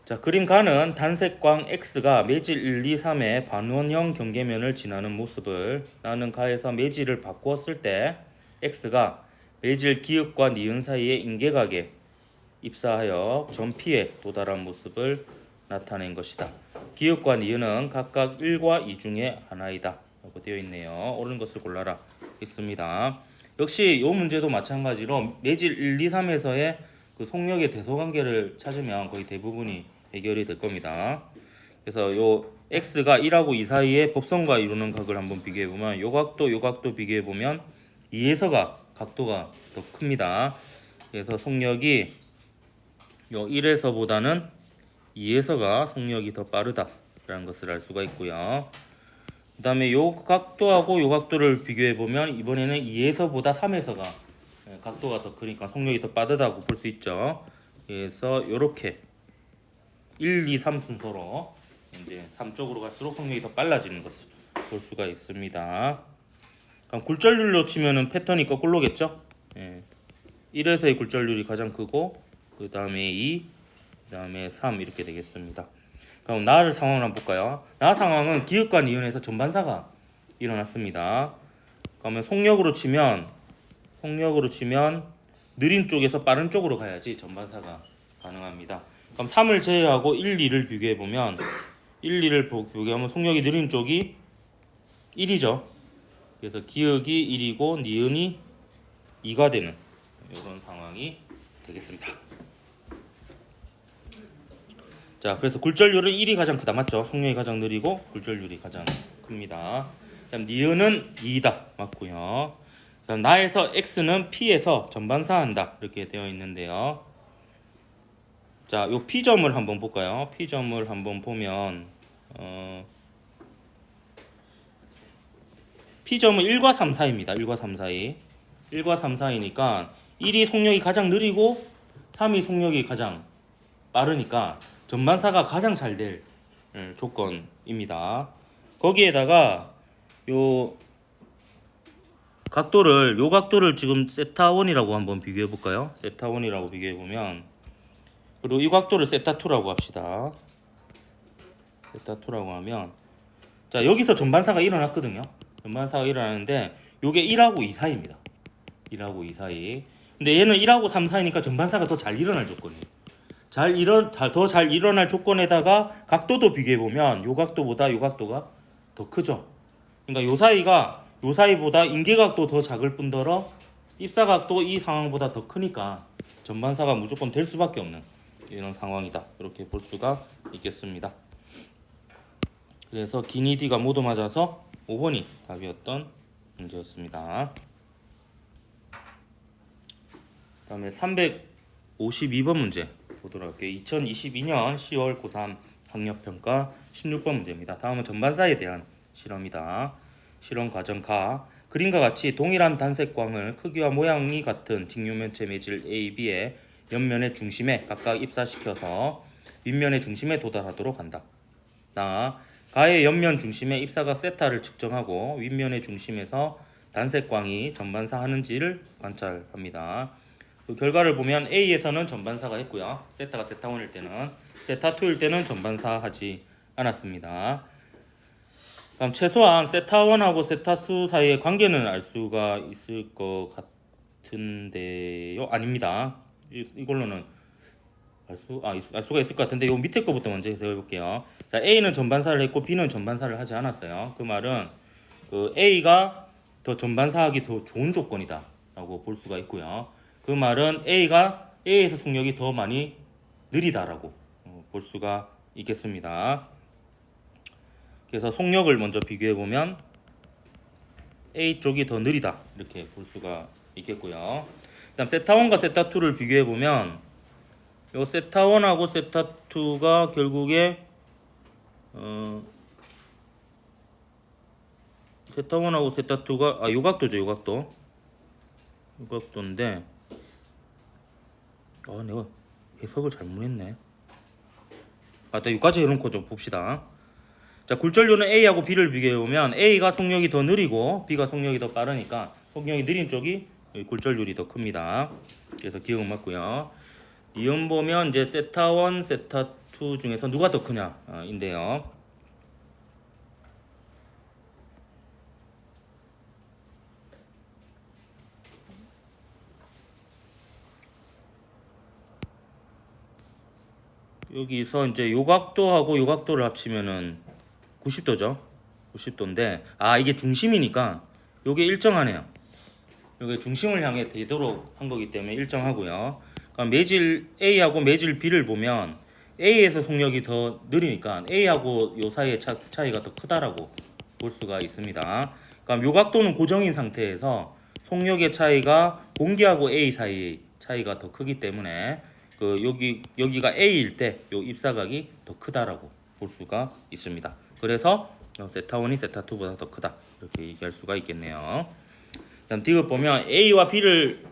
자, 그림 가는 단색광 X가 매질 1, 2, 3의 반원형 경계면을 지나는 모습을 나는 가에서 매질을 바꾸었을 때 X가 매질 기읍과 니은 사이의 인계각에 입사하여 점 P에 도달한 모습을 나타낸 것이다. 기읍과 니은은 각각 1과 2 중에 하나이다 라고 되어 있네요. 옳은 것을 골라라 있습니다. 역시 이 문제도 마찬가지로 매질 1, 2, 3에서의 그 속력의 대소관계를 찾으면 거의 대부분이 해결이 될 겁니다. 그래서 요 X가 1하고 2 사이의 법선과 이루는 각을 한번 비교해 보면 요 각도 비교해 보면 2에서가 각도가 더 큽니다. 그래서 속력이 요 1에서보다는 2에서가 속력이 더 빠르다라는 것을 알 수가 있고요. 그 다음에 요 각도하고 요 각도를 비교해 보면 이번에는 2에서보다 3에서가 각도가 더 크니까 속력이 더 빠르다고 볼 수 있죠. 그래서 요렇게 1, 2, 3 순서로 이제 3 쪽으로 갈수록 속력이 더 빨라지는 것을 볼 수가 있습니다. 그럼 굴절률로 치면은 패턴이 거꾸로겠죠. 1에서의 굴절률이 가장 크고 그 다음에 2, 그 다음에 3 이렇게 되겠습니다. 그럼 나를 상황을 한번 볼까요? 나 상황은 기읍과 니은에서 전반사가 일어났습니다. 그러면 속력으로 치면 느린 쪽에서 빠른 쪽으로 가야지 전반사가 가능합니다. 그럼 3을 제외하고 1, 2를 비교해 보면 1, 2를 비교하면 속력이 느린 쪽이 1이죠. 그래서 기역이 1이고 니은이 2가 되는 이런 상황이 되겠습니다. 자, 그래서 굴절률은 1이 가장 크다 맞죠? 속력이 가장 느리고 굴절률이 가장 큽니다. 그다음 니은은 2다 맞고요. 그다음 나에서 x는 p에서 전반사한다 이렇게 되어 있는데요. 자, 요 p점을 한번 볼까요? p점을 한번 보면 p점은 1과 3 사이입니다. 1과 3 사이. 1과 3 사이니까 1이 속력이 가장 느리고 3이 속력이 가장 빠르니까 전반사가 가장 잘 될 조건입니다. 거기에다가 요 각도를 지금 세타1이라고 한번 비교해 볼까요? 세타1이라고 비교해 보면 그리고 이 각도를 세타2라고 합시다. 세타2라고 하면 자, 여기서 전반사가 일어났거든요. 전반사가 일어나는데 요게 1하고 2 사이입니다. 1하고 2 사이. 근데 얘는 1하고 3 사이니까 전반사가 더 잘 일어날 조건이에요. 더 잘 일어날 조건에다가 각도도 비교해 보면 요 각도보다 요 각도가 더 크죠. 그러니까 요 사이보다 인계각도 더 작을 뿐더러 입사각도 이 상황보다 더 크니까 전반사가 무조건 될 수밖에 없는 이런 상황이다. 이렇게 볼 수가 있겠습니다. 그래서 기니 D가 모두 맞아서 5번이 답이었던 문제였습니다. 그 다음에 352번 문제 보도록 할게요. 2022년 10월 고3 학력평가 16번 문제입니다. 다음은 전반사에 대한 실험이다. 실험 과정 가. 그림과 같이 동일한 단색광을 크기와 모양이 같은 직류면체 매질 A, B의 옆면의 중심에 각각 입사시켜서 윗면의 중심에 도달하도록 한다. 나 가의 옆면 중심에 입사각 세타를 측정하고 윗면의 중심에서 단색광이 전반사 하는지를 관찰합니다. 그 결과를 보면 A에서는 전반사가 했고요. 세타가 세타1일 때는 세타2일 때는 전반사 하지 않았습니다. 그럼 최소한 세타1하고 세타2 사이의 관계는 알 수가 있을 것 같은데요. 아닙니다. 이걸로는 알 수가 있을 것 같은데 요 밑에 거부터 먼저 해석해 볼게요. 자, A는 전반사를 했고 B는 전반사를 하지 않았어요. 그 말은 그 A가 더 전반사하기 더 좋은 조건이다라고 볼 수가 있고요. 그 말은 A에서 속력이 더 많이 느리다라고 볼 수가 있겠습니다. 그래서 속력을 먼저 비교해 보면 A 쪽이 더 느리다 이렇게 볼 수가 있겠고요. 그다음 세타1과 세타2를 비교해 보면 요 세타1하고 세타2가 결국에 세타1하고 세타2가 요각도죠. 요각도인데 내가 해석을 잘못했네. 또 여기까지 해놓고 좀 봅시다. 자, 굴절률은 A하고 B를 비교해보면 A가 속력이 더 느리고 B가 속력이 더 빠르니까 속력이 느린 쪽이 굴절률이 더 큽니다. 그래서 기억은 맞고요. 니은 보면 이제 세타1, 세타2 중에서 누가 더 크냐 인데요. 여기서 이제 요각도하고 요각도를 합치면은 90도죠. 90도인데 이게 중심이니까 요게 일정하네요. 요게 중심을 향해 되도록 한 거기 때문에 일정하고요. 그럼 매질 A하고 매질 B를 보면 A에서 속력이 더 느리니까 A하고 요 사이의 차이가 더 크다라고 볼 수가 있습니다. 그럼 요각도는 고정인 상태에서 속력의 차이가 공기하고 A 사이의 차이가 더 크기 때문에 여기가 A일 때 요 입사각이 더 크다라고 볼 수가 있습니다. 그래서 세타1이 세타2보다 더 크다 이렇게 얘기할 수가 있겠네요. 그다음 디귿 보면 A와 B를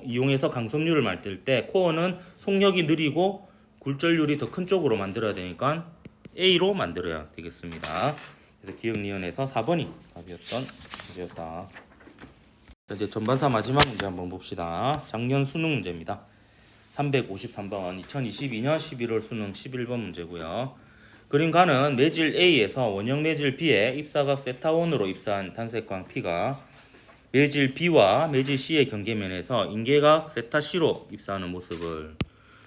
이용해서 강성률을 만들 때 코어는 속력이 느리고 굴절률이 더 큰 쪽으로 만들어야 되니까 A로 만들어야 되겠습니다. 그래서 기억 니은에서 4번이 답이었던 문제였다. 이제 전반사 마지막 문제 한번 봅시다. 작년 수능 문제입니다. 353번 2022년 11월 수능 11번 문제고요. 그림가는 매질 A에서 원형 매질 B에 입사각 세타1으로 입사한 단색광 P가 매질 B와 매질 C의 경계면에서 임계각 세타 C로 입사하는 모습을,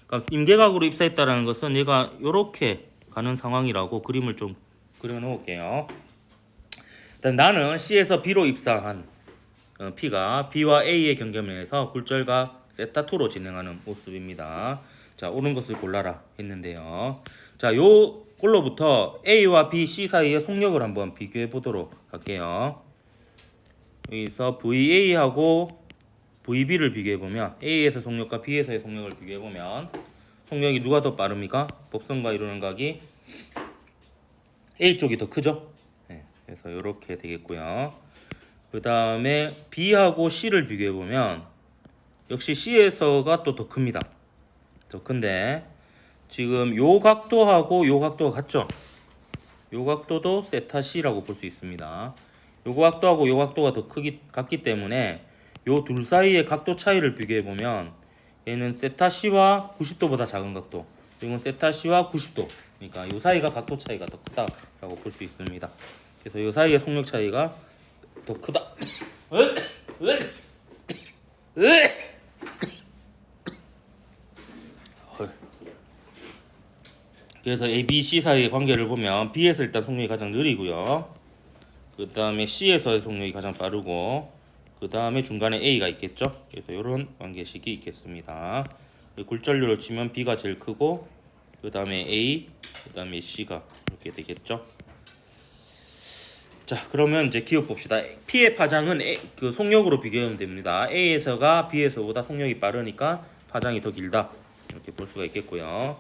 그러니까 임계각으로 입사했다라는 것은 얘가 이렇게 가는 상황이라고 그림을 좀 그려 놓을게요. 일단 나는 C에서 B로 입사한 P가 B와 A의 경계면에서 굴절각 세타2로 진행하는 모습입니다. 자, 옳은 것을 골라라 했는데요. 자, 요 꼴로부터 A와 B, C 사이의 속력을 한번 비교해 보도록 할게요. 여기서 VA하고 VB를 비교해 보면 A에서 속력과 B에서의 속력을 비교해 보면 속력이 누가 더 빠릅니까? 법선과 이루는 각이 A 쪽이 더 크죠? 네, 그래서 이렇게 되겠고요. 그 다음에 B하고 C를 비교해 보면 역시 C에서가 또 더 큽니다. 더 큰데 지금 요 각도하고 요 각도가 같죠? 요 각도도 세타 C라고 볼 수 있습니다. 요 각도하고 요 각도가 더 같기 때문에 요 둘 사이의 각도 차이를 비교해 보면 얘는 세타 C와 90도보다 작은 각도, 이건 세타 C와 90도. 그러니까 요 사이가 각도 차이가 더 크다라고 볼 수 있습니다. 그래서 요 사이의 속력 차이가 더 크다. 그래서 A, B, C 사이의 관계를 보면 B에서 일단 속력이 가장 느리고요. 그 다음에 C에서의 속력이 가장 빠르고 그 다음에 중간에 A가 있겠죠. 그래서 이런 관계식이 있겠습니다. 굴절률을 치면 B가 제일 크고 그 다음에 A, 그 다음에 C가 이렇게 되겠죠. 자, 그러면 이제 기억 봅시다. P의 파장은 그 속력으로 비교하면 됩니다. A에서가 B에서보다 속력이 빠르니까 파장이 더 길다 이렇게 볼 수가 있겠고요.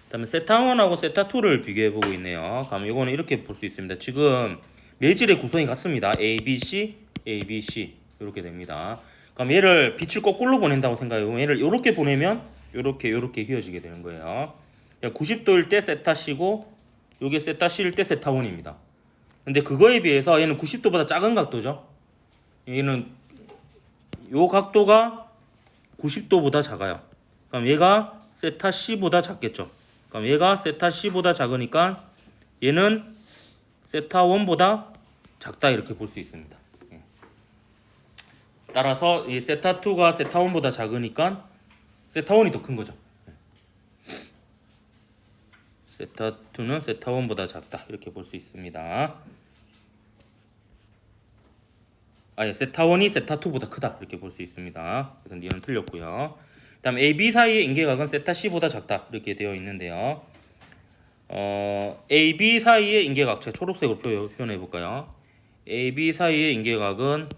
그다음에 세타1하고 세타2를 비교해 보고 있네요. 그럼 이거는 이렇게 볼 수 있습니다. 지금 매질의 구성이 같습니다. A, B, C, A, B, C 이렇게 됩니다. 그럼 얘를 빛을 거꾸로 보낸다고 생각해보면 얘를 이렇게 보내면 이렇게 휘어지게 되는 거예요. 90도일 때 세타 C고 이게 세타 C일 때 세타1입니다. 근데 그거에 비해서 얘는 90도보다 작은 각도죠. 얘는 요 각도가 90도보다 작아요. 그럼 얘가 세타 C보다 작겠죠. 그럼 얘가 세타 C보다 작으니까 얘는 세타 1보다 작다 이렇게 볼 수 있습니다. 따라서 이 세타 2가 세타 1보다 작으니까 세타 1이 더 큰 거죠. 세타 2는 세타 1보다 작다 이렇게 볼 수 있습니다. 아예 세타 1이 세타 2보다 크다 이렇게 볼 수 있습니다. 그래서 니은 틀렸고요. 다음 AB 사이의 인계각은 세타 C보다 작다 이렇게 되어 있는데요. AB 사이의 인계각 제가 초록색으로 표현해 볼까요? AB 사이의 인계각은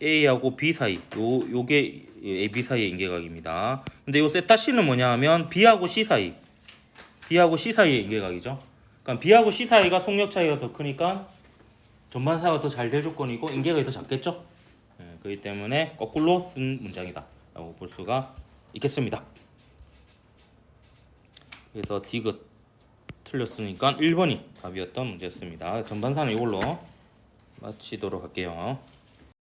A하고 B 사이 요게 AB 사이의 인계각입니다. 근데 요 세타 C는 뭐냐 하면 B하고 C 사이의 인계각이죠. 그러니까 B하고 C 사이가 속력 차이가 더 크니까 전반사가 더 잘 될 조건이고 인계각이 더 작겠죠. 그렇기 때문에 거꾸로 쓴 문장이다 라고 볼 수가 있겠습니다. 그래서 디귿 틀렸으니까 1번이 답이었던 문제였습니다. 전반사는 이걸로 마치도록 할게요.